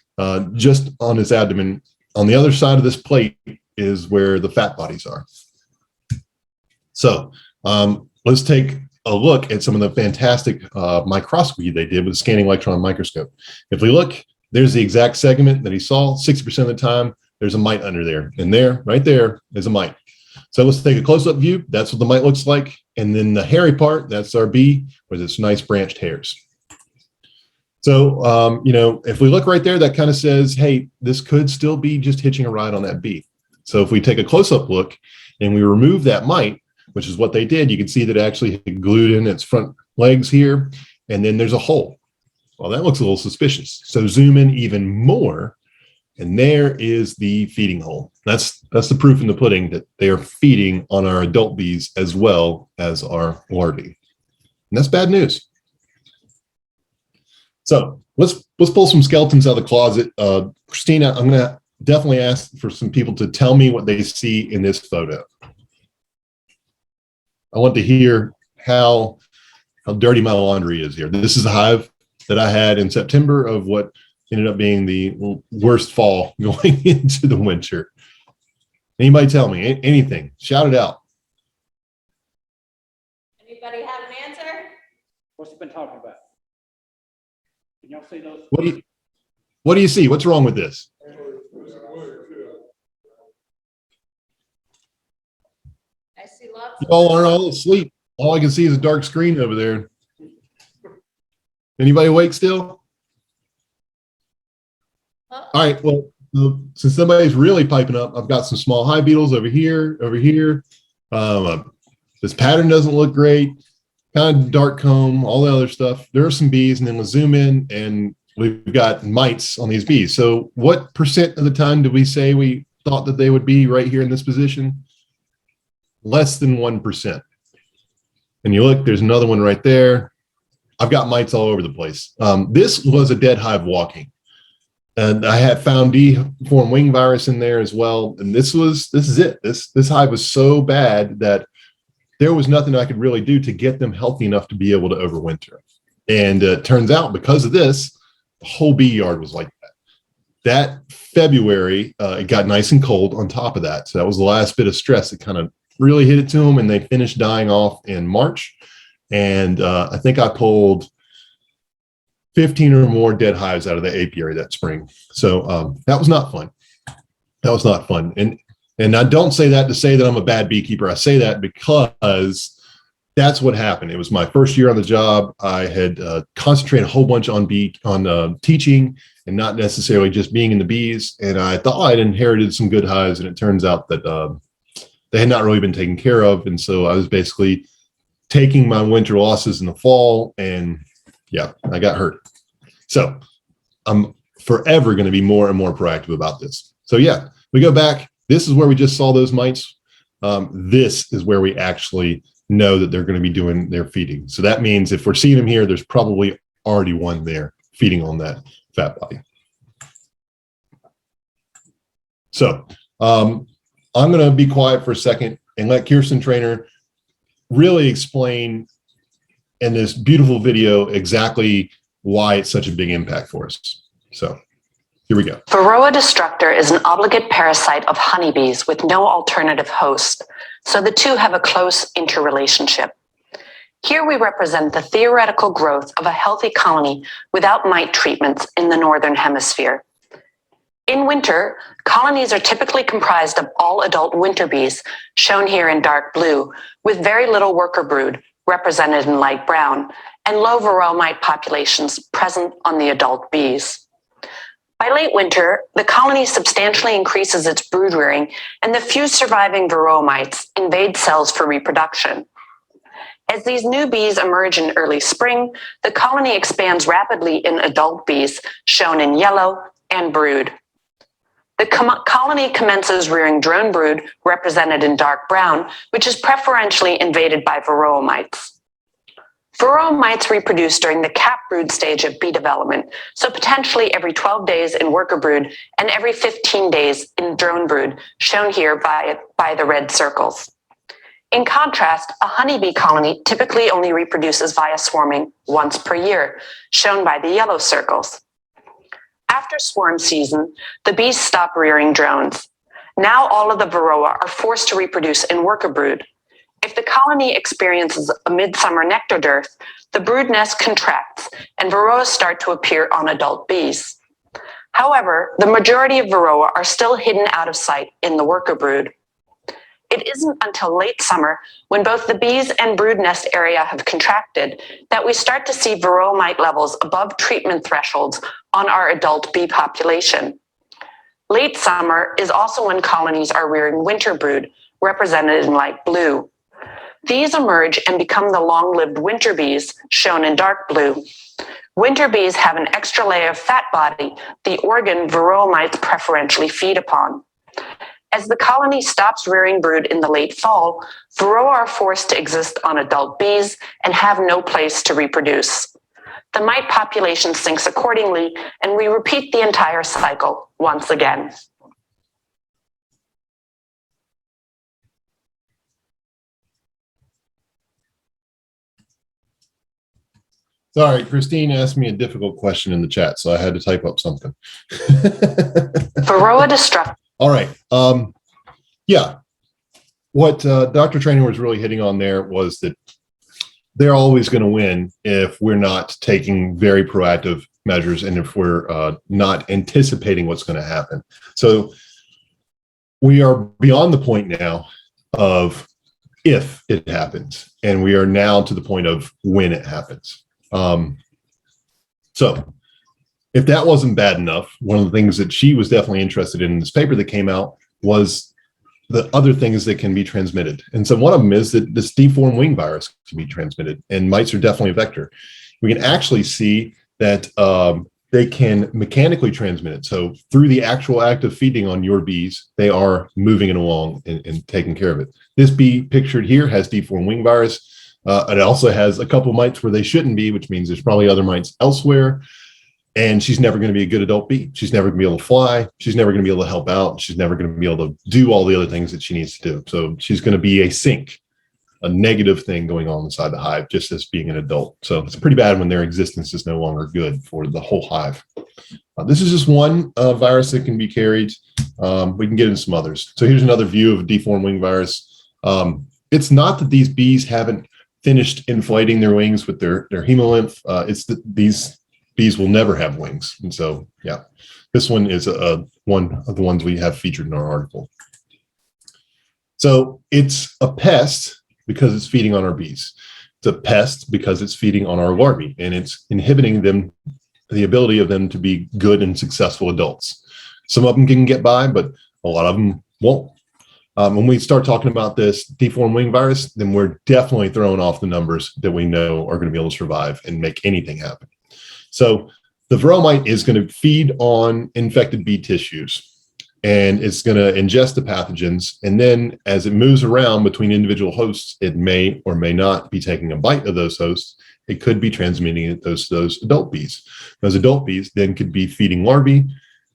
just on its abdomen, on the other side of this plate is where the fat bodies are. So let's take a look at some of the fantastic microscopy they did with a scanning electron microscope. If we look, there's the exact segment that he saw. 60% of the time, there's a mite under there. And there, right there, is a mite. So let's take a close-up view. That's what the mite looks like. And then the hairy part, that's our bee with its nice branched hairs. So, you know, if we look right there, that kind of says, hey, this could still be just hitching a ride on that bee. So if we take a close-up look and we remove that mite, which is what they did, you can see that it actually glued in its front legs here, and then there's a hole. Well, that looks a little suspicious. So zoom in even more, and there is the feeding hole. That's the proof in the pudding that they are feeding on our adult bees as well as our larvae. And that's bad news. So let's pull some skeletons out of the closet. Christina, I'm going to definitely ask for some people to tell me what they see in this photo. I want to hear how dirty my laundry is here. This is a hive that I had in September of what ended up being the worst fall going into the winter. Anybody tell me anything? Shout it out.
Anybody have an answer?
What's it been talking about? Can y'all see those?
What do you see? What's wrong with this?
I see lots of.
Y'all aren't all asleep. All I can see is a dark screen over there. Anybody awake still?
Uh-oh.
All right. Well, since somebody's really piping up, I've got some small hive beetles over here, This pattern doesn't look great. Kind of dark comb, all the other stuff. There are some bees, and then we'll zoom in, and we've got mites on these bees. So what percent of the time did we say we thought that they would be right here in this position? Less than 1%. And you look, there's another one right there. I've got mites all over the place. This was a dead hive walking. And I had found deformed wing virus in there as well. And this is it. This hive was so bad that there was nothing I could really do to get them healthy enough to be able to overwinter. And it turns out because of this, the whole bee yard was like that. That February, it got nice and cold on top of that. So that was the last bit of stress that kind of really hit it to them, and they finished dying off in March. And I think I pulled 15 or more dead hives out of the apiary that spring. So that was not fun. That was not fun. And I don't say that to say that I'm a bad beekeeper. I say that because that's what happened. It was my first year on the job. I had concentrated a whole bunch on teaching and not necessarily just being in the bees. And I thought I'd inherited some good hives, and it turns out that they had not really been taken care of. And so I was basically taking my winter losses in the fall, and yeah, I got hurt. So I'm forever going to be more and more proactive about this. So yeah, we go back. This is where we just saw those mites. This is where we actually know that they're going to be doing their feeding. So that means if we're seeing them here, there's probably already one there feeding on that fat body. So I'm going to be quiet for a second and let Kirsten Trainer really explain in this beautiful video exactly why it's such a big impact for us. So here we go.
Varroa destructor is an obligate parasite of honeybees with no alternative host, so the two have a close interrelationship. Here we represent the theoretical growth of a healthy colony without mite treatments in the Northern Hemisphere. In winter, colonies are typically comprised of all adult winter bees, shown here in dark blue, with very little worker brood, represented in light brown, and low varroa mite populations present on the adult bees. By late winter, the colony substantially increases its brood rearing, and the few surviving varroa mites invade cells for reproduction. As these new bees emerge in early spring, the colony expands rapidly in adult bees, shown in yellow, and brood. The colony commences rearing drone brood, represented in dark brown, which is preferentially invaded by varroa mites. Varroa mites reproduce during the cap brood stage of bee development, so potentially every 12 days in worker brood and every 15 days in drone brood, shown here by the red circles. In contrast, a honeybee colony typically only reproduces via swarming once per year, shown by the yellow circles. After swarm season, the bees stop rearing drones. Now all of the varroa are forced to reproduce in worker brood. If the colony experiences a midsummer nectar dearth, the brood nest contracts and varroa start to appear on adult bees. However, the majority of varroa are still hidden out of sight in the worker brood. It isn't until late summer, when both the bees and brood nest area have contracted, that we start to see varroa mite levels above treatment thresholds on our adult bee population. Late summer is also when colonies are rearing winter brood, represented in light blue. These emerge and become the long-lived winter bees, shown in dark blue. Winter bees have an extra layer of fat body, the organ varroa mites preferentially feed upon. As the colony stops rearing brood in the late fall, varroa are forced to exist on adult bees and have no place to reproduce. The mite population sinks accordingly, and we repeat the entire cycle once again.
Sorry, Christine asked me a difficult question in the chat, so I had to type up something.
Varroa destructor.
All right. Yeah. What Dr. Trainer was really hitting on there was that they're always going to win if we're not taking very proactive measures and if we're not anticipating what's going to happen. So we are beyond the point now of if it happens, and we are now to the point of when it happens. So if that wasn't bad enough, one of the things that she was definitely interested in this paper that came out was the other things that can be transmitted. And so one of them is that this deformed wing virus can be transmitted, and mites are definitely a vector. We can actually see that they can mechanically transmit it. So through the actual act of feeding on your bees, they are moving it along and taking care of it. This bee pictured here has deformed wing virus. It also has a couple mites where they shouldn't be, which means there's probably other mites elsewhere. And she's never going to be a good adult bee. She's never going to be able to fly. She's never going to be able to help out. She's never going to be able to do all the other things that she needs to do. So she's going to be a sink, a negative thing going on inside the hive, just as being an adult. So it's pretty bad when their existence is no longer good for the whole hive. This is just one virus that can be carried. We can get into some others. So here's another view of a deformed wing virus. It's not that these bees haven't finished inflating their wings with their hemolymph. It's that these bees will never have wings. And so, yeah, this one is one of the ones we have featured in our article. So it's a pest because it's feeding on our bees. It's a pest because it's feeding on our larvae, and it's inhibiting them, the ability of them to be good and successful adults. Some of them can get by, but a lot of them won't. When we start talking about this deformed wing virus, then we're definitely throwing off the numbers that we know are going to be able to survive and make anything happen. So the varroa mite is going to feed on infected bee tissues, and it's going to ingest the pathogens. And then as it moves around between individual hosts, it may or may not be taking a bite of those hosts. It could be transmitting it to those adult bees. Those adult bees then could be feeding larvae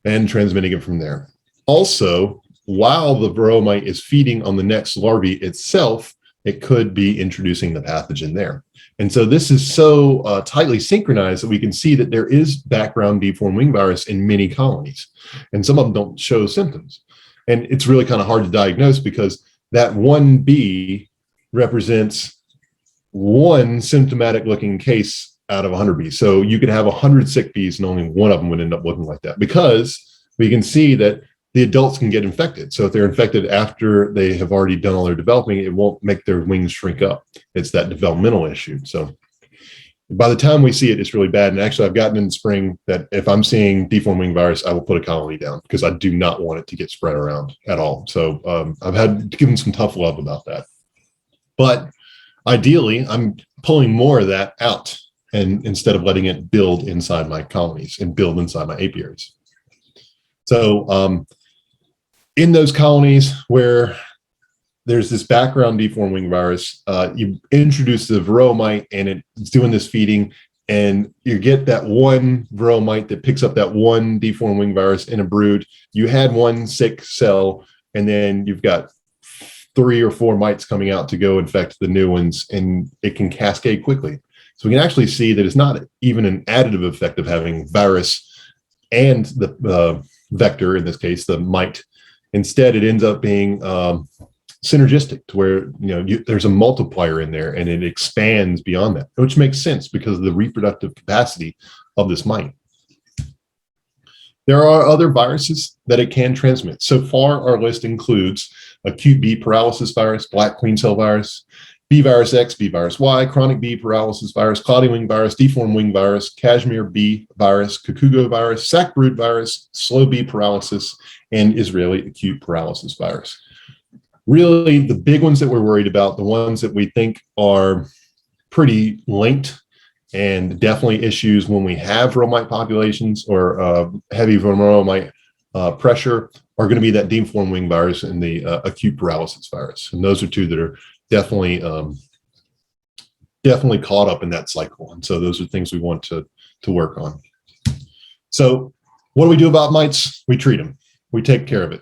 and transmitting it from there. Also, while the varroa mite is feeding on the next larvae itself, it could be introducing the pathogen there. And so this is so tightly synchronized that we can see that there is background deformed wing virus in many colonies, and some of them don't show symptoms. And it's really kind of hard to diagnose because that one bee represents one symptomatic looking case out of 100 bees. So you could have 100 sick bees and only one of them would end up looking like that, because we can see that the adults can get infected. So if they're infected after they have already done all their developing, it won't make their wings shrink up. It's that developmental issue. So by the time we see it, it's really bad. And actually, I've gotten in the spring that if I'm seeing deformed wing virus, I will put a colony down because I do not want it to get spread around at all. So I've had given some tough love about that. But ideally, I'm pulling more of that out, and instead of letting it build inside my colonies and build inside my apiaries. So in those colonies where there's this background deformed wing virus, you introduce the varroa mite and it's doing this feeding, and you get that one varroa mite that picks up that one deformed wing virus in a brood. You had one sick cell, and then you've got 3 or 4 mites coming out to go infect the new ones, and it can cascade quickly. So we can actually see that it's not even an additive effect of having virus and the vector, in this case, the mite. Instead, it ends up being synergistic, to where there's a multiplier in there and it expands beyond that, which makes sense because of the reproductive capacity of this mite. There are other viruses that it can transmit. So far, our list includes acute bee paralysis virus, black queen cell virus, B virus X, B virus Y, chronic bee paralysis virus, cloudy wing virus, deformed wing virus, cashmere bee virus, kikugo virus, sac brood virus, slow bee paralysis, and Israeli acute paralysis virus. Really, the big ones that we're worried about, the ones that we think are pretty linked and definitely issues when we have varroa mite populations or heavy varroa mite pressure, are going to be that deformed wing virus and the acute paralysis virus. And those are two that are definitely caught up in that cycle. And so those are things we want to work on. So what do we do about mites? We treat them. We take care of it.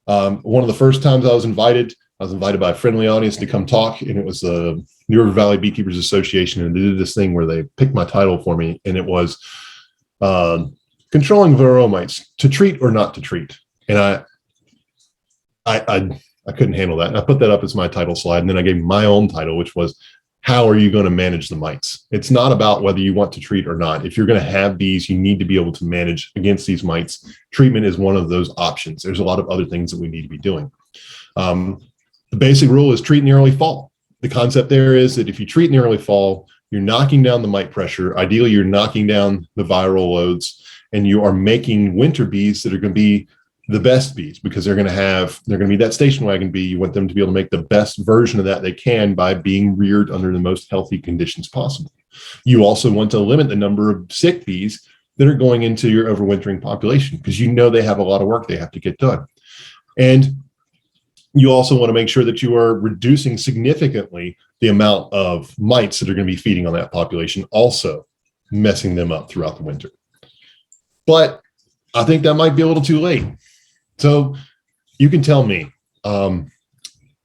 One of the first times I was invited by a friendly audience to come talk, and it was the New River Valley Beekeepers Association, and they did this thing where they picked my title for me, and it was controlling varroa mites, to treat or not to treat. And I couldn't handle that. And I put that up as my title slide, and then I gave my own title, which was, how are you going to manage the mites? It's not about whether you want to treat or not. If you're going to have bees, you need to be able to manage against these mites. Treatment is one of those options. There's a lot of other things that we need to be doing. The basic rule is treat in the early fall. The concept there is that if you treat in the early fall, you're knocking down the mite pressure. Ideally, you're knocking down the viral loads, and you are making winter bees that are going to be the best bees, because they're going to be that station wagon bee. You want them to be able to make the best version of that they can by being reared under the most healthy conditions possible. You also want to limit the number of sick bees that are going into your overwintering population, because they have a lot of work they have to get done. And you also want to make sure that you are reducing significantly the amount of mites that are going to be feeding on that population, also messing them up throughout the winter. But I think that might be a little too late. So you can tell me,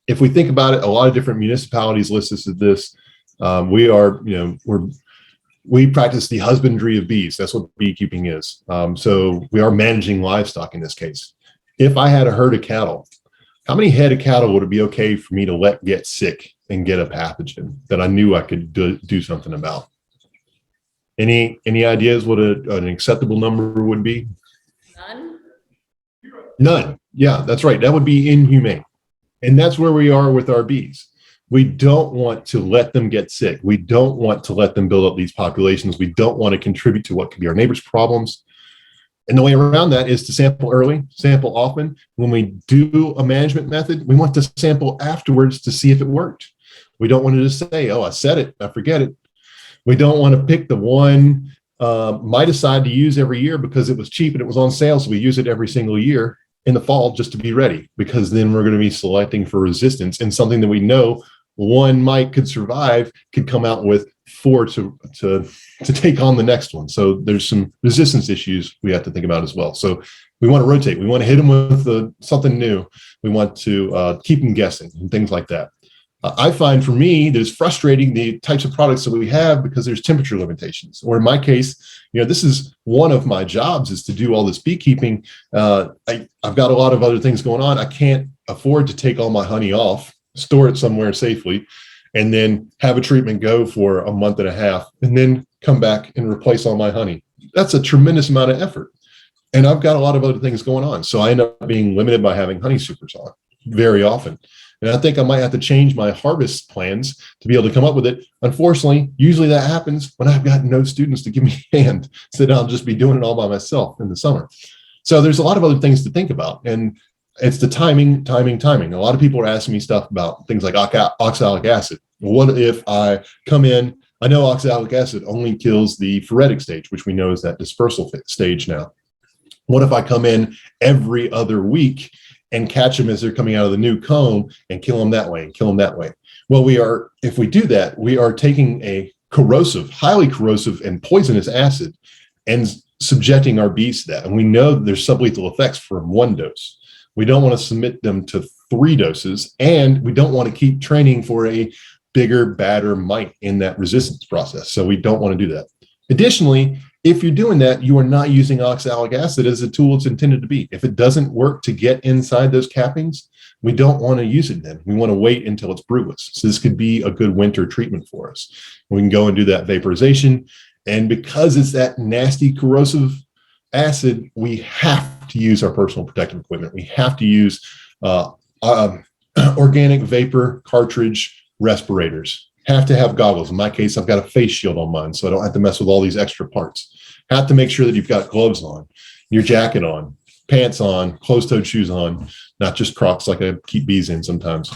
if we think about it, a lot of different municipalities listed this. We practice the husbandry of bees. That's what beekeeping is. So we are managing livestock in this case. If I had a herd of cattle, how many head of cattle would it be okay for me to let get sick and get a pathogen that I knew I could do something about? Any ideas what an acceptable number would be?
None?
None. Yeah, that's right. That would be inhumane. And that's where we are with our bees. We don't want to let them get sick. We don't want to let them build up these populations. We don't want to contribute to what could be our neighbors' problems. And the way around that is to sample early, sample often. When we do a management method, we want to sample afterwards to see if it worked. We don't want to just say, oh, I said it, I forget it. We don't want to pick the one miticide to use every year because it was cheap and it was on sale. So we use it every single year in the fall just to be ready, because then we're going to be selecting for resistance, and something that we know one mite could survive could come out with 4 to take on the next one. So there's some resistance issues we have to think about as well. So we want to rotate. We want to hit them with something new. We want to keep them guessing and things like that. I find for me that it's frustrating the types of products that we have because there's temperature limitations. Or in my case, this is one of my jobs is to do all this beekeeping. I've got a lot of other things going on. I can't afford to take all my honey off, store it somewhere safely, and then have a treatment go for a month and a half, and then come back and replace all my honey. That's a tremendous amount of effort. And I've got a lot of other things going on. So I end up being limited by having honey supers on very often. And I think I might have to change my harvest plans to be able to come up with it. Unfortunately, usually that happens when I've got no students to give me a hand, so that I'll just be doing it all by myself in the summer. So there's a lot of other things to think about. And it's the timing. A lot of people are asking me stuff about things like oxalic acid. What if I come in, I know oxalic acid only kills the phoretic stage, which we know is that dispersal stage now. What if I come in every other week and catch them as they're coming out of the new comb and kill them that way and kill them that way? Well, if we do that, we are taking a corrosive, highly corrosive and poisonous acid and subjecting our bees to that. And we know there's sublethal effects from 1 dose. We don't want to submit them to 3 doses, and we don't want to keep training for a bigger, badder mite in that resistance process. So we don't want to do that. Additionally, if you're doing that, you are not using oxalic acid as a tool it's intended to be. If it doesn't work to get inside those cappings, we don't want to use it then. We want to wait until it's broodless. So this could be a good winter treatment for us. We can go and do that vaporization. And because it's that nasty corrosive acid, we have to use our personal protective equipment. We have to use organic vapor cartridge respirators. Have to have goggles. In my case, I've got a face shield on mine, so I don't have to mess with all these extra parts. Have to make sure that you've got gloves on, your jacket on, pants on, closed-toed shoes on, not just Crocs like I keep bees in sometimes.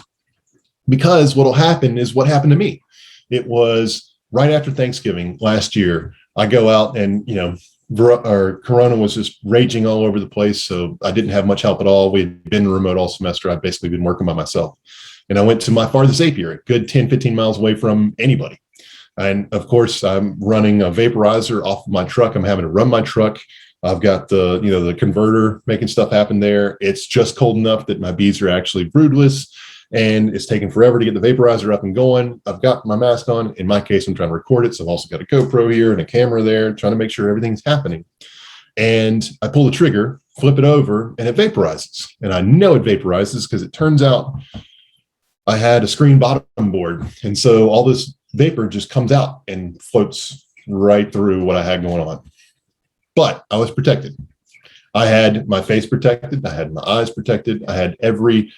Because what'll happen is what happened to me. It was right after Thanksgiving last year. I go out and, Corona was just raging all over the place, so I didn't have much help at all. We had been remote all semester. I'd basically been working by myself. And I went to my farthest apiary, good 10, 15 miles away from anybody. And of course, I'm running a vaporizer off of my truck. I'm having to run my truck. I've got the converter making stuff happen there. It's just cold enough that my bees are actually broodless, and it's taking forever to get the vaporizer up and going. I've got my mask on. In my case, I'm trying to record it. So I've also got a GoPro here and a camera there, trying to make sure everything's happening. And I pull the trigger, flip it over, and it vaporizes. And I know it vaporizes because it turns out I had a screen bottom board. And so all this vapor just comes out and floats right through what I had going on. But I was protected. I had my face protected. I had my eyes protected. I had every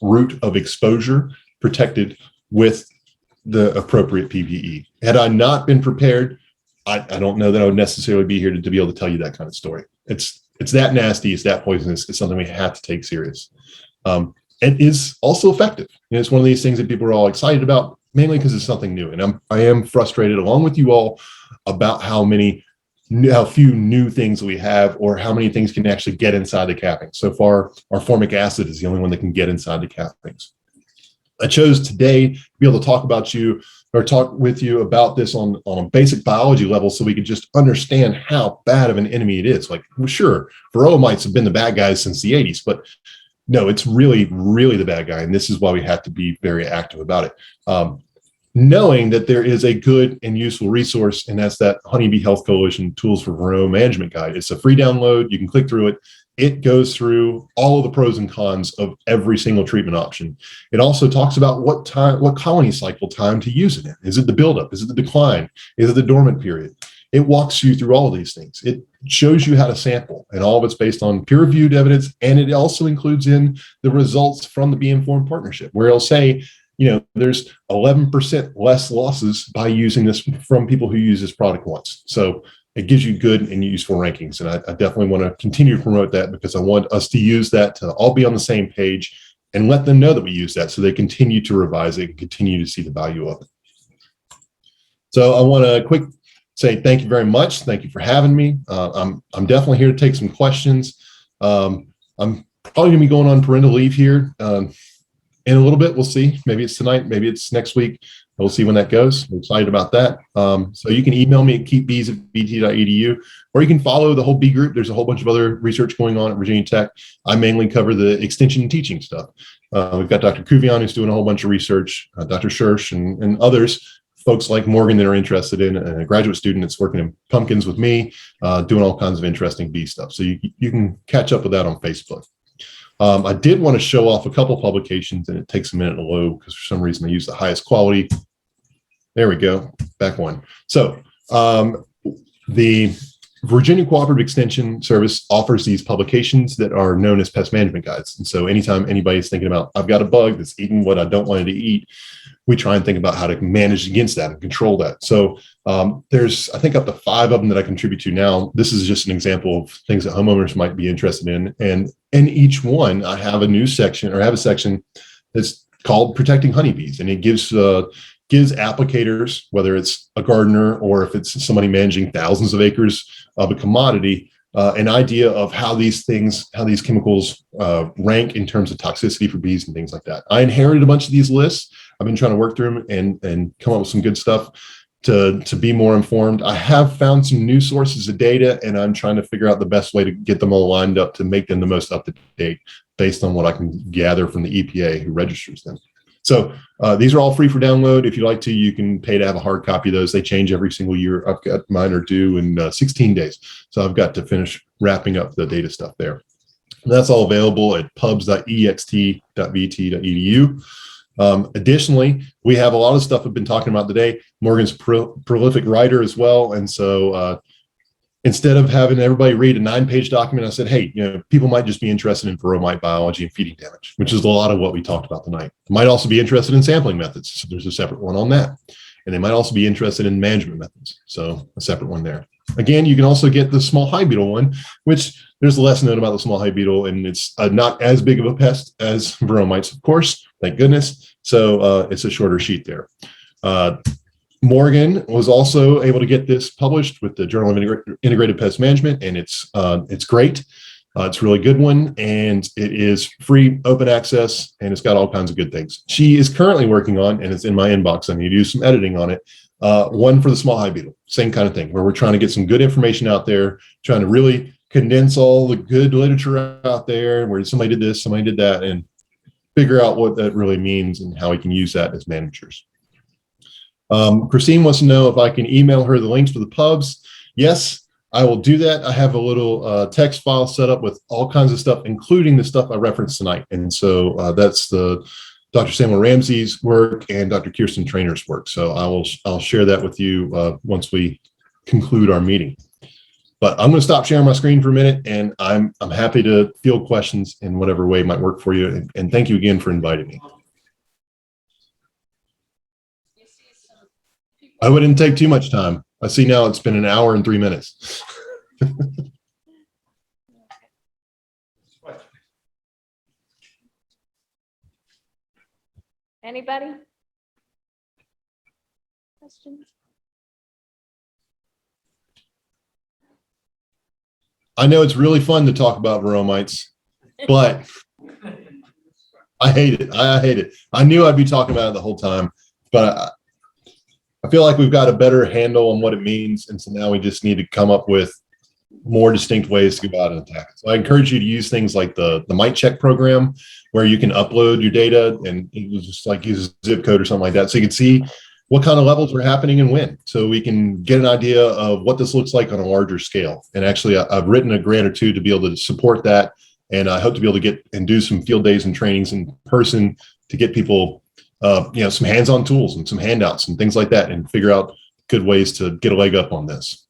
route of exposure protected with the appropriate PPE. Had I not been prepared, I don't know that I would necessarily be here to be able to tell you that kind of story. It's that nasty. It's that poisonous. It's something we have to take serious. It is also effective. It's one of these things that people are all excited about, mainly because it's something new. And I am frustrated along with you all about how few new things we have, or how many things can actually get inside the cappings. So far, our formic acid is the only one that can get inside the cappings. I chose today to be able to talk with you about this on a basic biology level, so we could just understand how bad of an enemy it is. Like, well, sure, varroa mites have been the bad guys since the 80s, but no, it's really, really the bad guy. And this is why we have to be very active about it. Knowing that there is a good and useful resource, and that's that Honeybee Health Coalition Tools for Varroa Management Guide. It's a free download. You can click through it. It goes through all of the pros and cons of every single treatment option. It also talks about what colony cycle time to use it in. Is it the buildup? Is it the decline? Is it the dormant period? it walks you through all of these things. It shows you how to sample, and all of it's based on peer-reviewed evidence. And it also includes in the results from the Be Informed partnership, where it'll say, there's 11% less losses by using this from people who use this product once. So it gives you good and useful rankings. And I definitely want to continue to promote that, because I want us to use that to all be on the same page and let them know that we use that, so they continue to revise it and continue to see the value of it. So I want to say thank you very much. Thank you for having me. I'm definitely here to take some questions. I'm probably gonna be going on parental leave here in a little bit. We'll see. Maybe it's tonight, maybe it's next week. We'll see when that goes. I'm excited about that. So you can email me at keepbees@bt.edu, or you can follow the whole B group. There's a whole bunch of other research going on at Virginia Tech. I mainly cover the extension and teaching stuff. We've got Dr. Kuvion, who's doing a whole bunch of research, Dr. Schursch, and others, folks like Morgan that are interested in, and a graduate student that's working in pumpkins with me, doing all kinds of interesting bee stuff. So you can catch up with that on Facebook. I did want to show off a couple publications, and it takes a minute to load because for some reason I use the highest quality. There we go, back one. So the Virginia Cooperative Extension Service offers these publications that are known as pest management guides. And so anytime anybody's thinking about, I've got a bug that's eating what I don't want it to eat, we try and think about how to manage against that and control that. So there's, I think, up to 5 of them that I contribute to now. This is just an example of things that homeowners might be interested in. And in each one, I have a new section, or have a section that's called Protecting Honeybees. And it gives applicators, whether it's a gardener or if it's somebody managing thousands of acres of a commodity, an idea of how these chemicals rank in terms of toxicity for bees and things like that. I inherited a bunch of these lists. I've been trying to work through them and come up with some good stuff to be more informed. I have found some new sources of data, and I'm trying to figure out the best way to get them all lined up to make them the most up to date based on what I can gather from the EPA who registers them. So these are all free for download. If you'd like to, you can pay to have a hard copy of those. They change every single year. I've got mine are due in 16 days. So I've got to finish wrapping up the data stuff there. And that's all available at pubs.ext.bt.edu. Additionally, we have a lot of stuff I've been talking about today. Morgan's prolific writer as well. And so instead of having everybody read a 9-page document, I said, hey, people might just be interested in varroa biology and feeding damage, which is a lot of what we talked about tonight. They might also be interested in sampling methods. So there's a separate one on that. And they might also be interested in management methods. So a separate one there. Again, you can also get the small hive beetle one, which there's less known about the small hive beetle, and it's not as big of a pest as varroa mites, of course, thank goodness. So it's a shorter sheet there. Morgan was also able to get this published with the Journal of Integrated Pest Management, and it's great. It's a really good one, and it is free, open access, and it's got all kinds of good things. She is currently working on, and it's in my inbox, I need to do some editing on it, one for the small hive beetle, same kind of thing, where we're trying to get some good information out there, trying to really condense all the good literature out there, where somebody did this, somebody did that, and figure out what that really means and how we can use that as managers. Christine wants to know if I can email her the links for the pubs. Yes, I will do that. I have a little text file set up with all kinds of stuff, including the stuff I referenced tonight. And so that's the Dr. Samuel Ramsey's work and Dr. Kirsten Trainer's work. So I'll share that with you once we conclude our meeting. But I'm going to stop sharing my screen for a minute, and I'm happy to field questions in whatever way might work for you. And thank you again for inviting me. I wouldn't take too much time. I see now it's been 1 hour and 3 minutes.
Anybody? Questions?
I know it's really fun to talk about varroa mites, but I hate it. I hate it. I knew I'd be talking about it the whole time, but I feel like we've got a better handle on what it means. And so now we just need to come up with more distinct ways to go out and attack it. So I encourage you to use things like the Mite Check program, where you can upload your data and it was just like use a zip code or something like that. So you can see what kind of levels are happening and when, so we can get an idea of what this looks like on a larger scale. And actually I've written a grant or two to be able to support that. And I hope to be able to get and do some field days and trainings in person to get people, some hands-on tools and some handouts and things like that, and figure out good ways to get a leg up on this.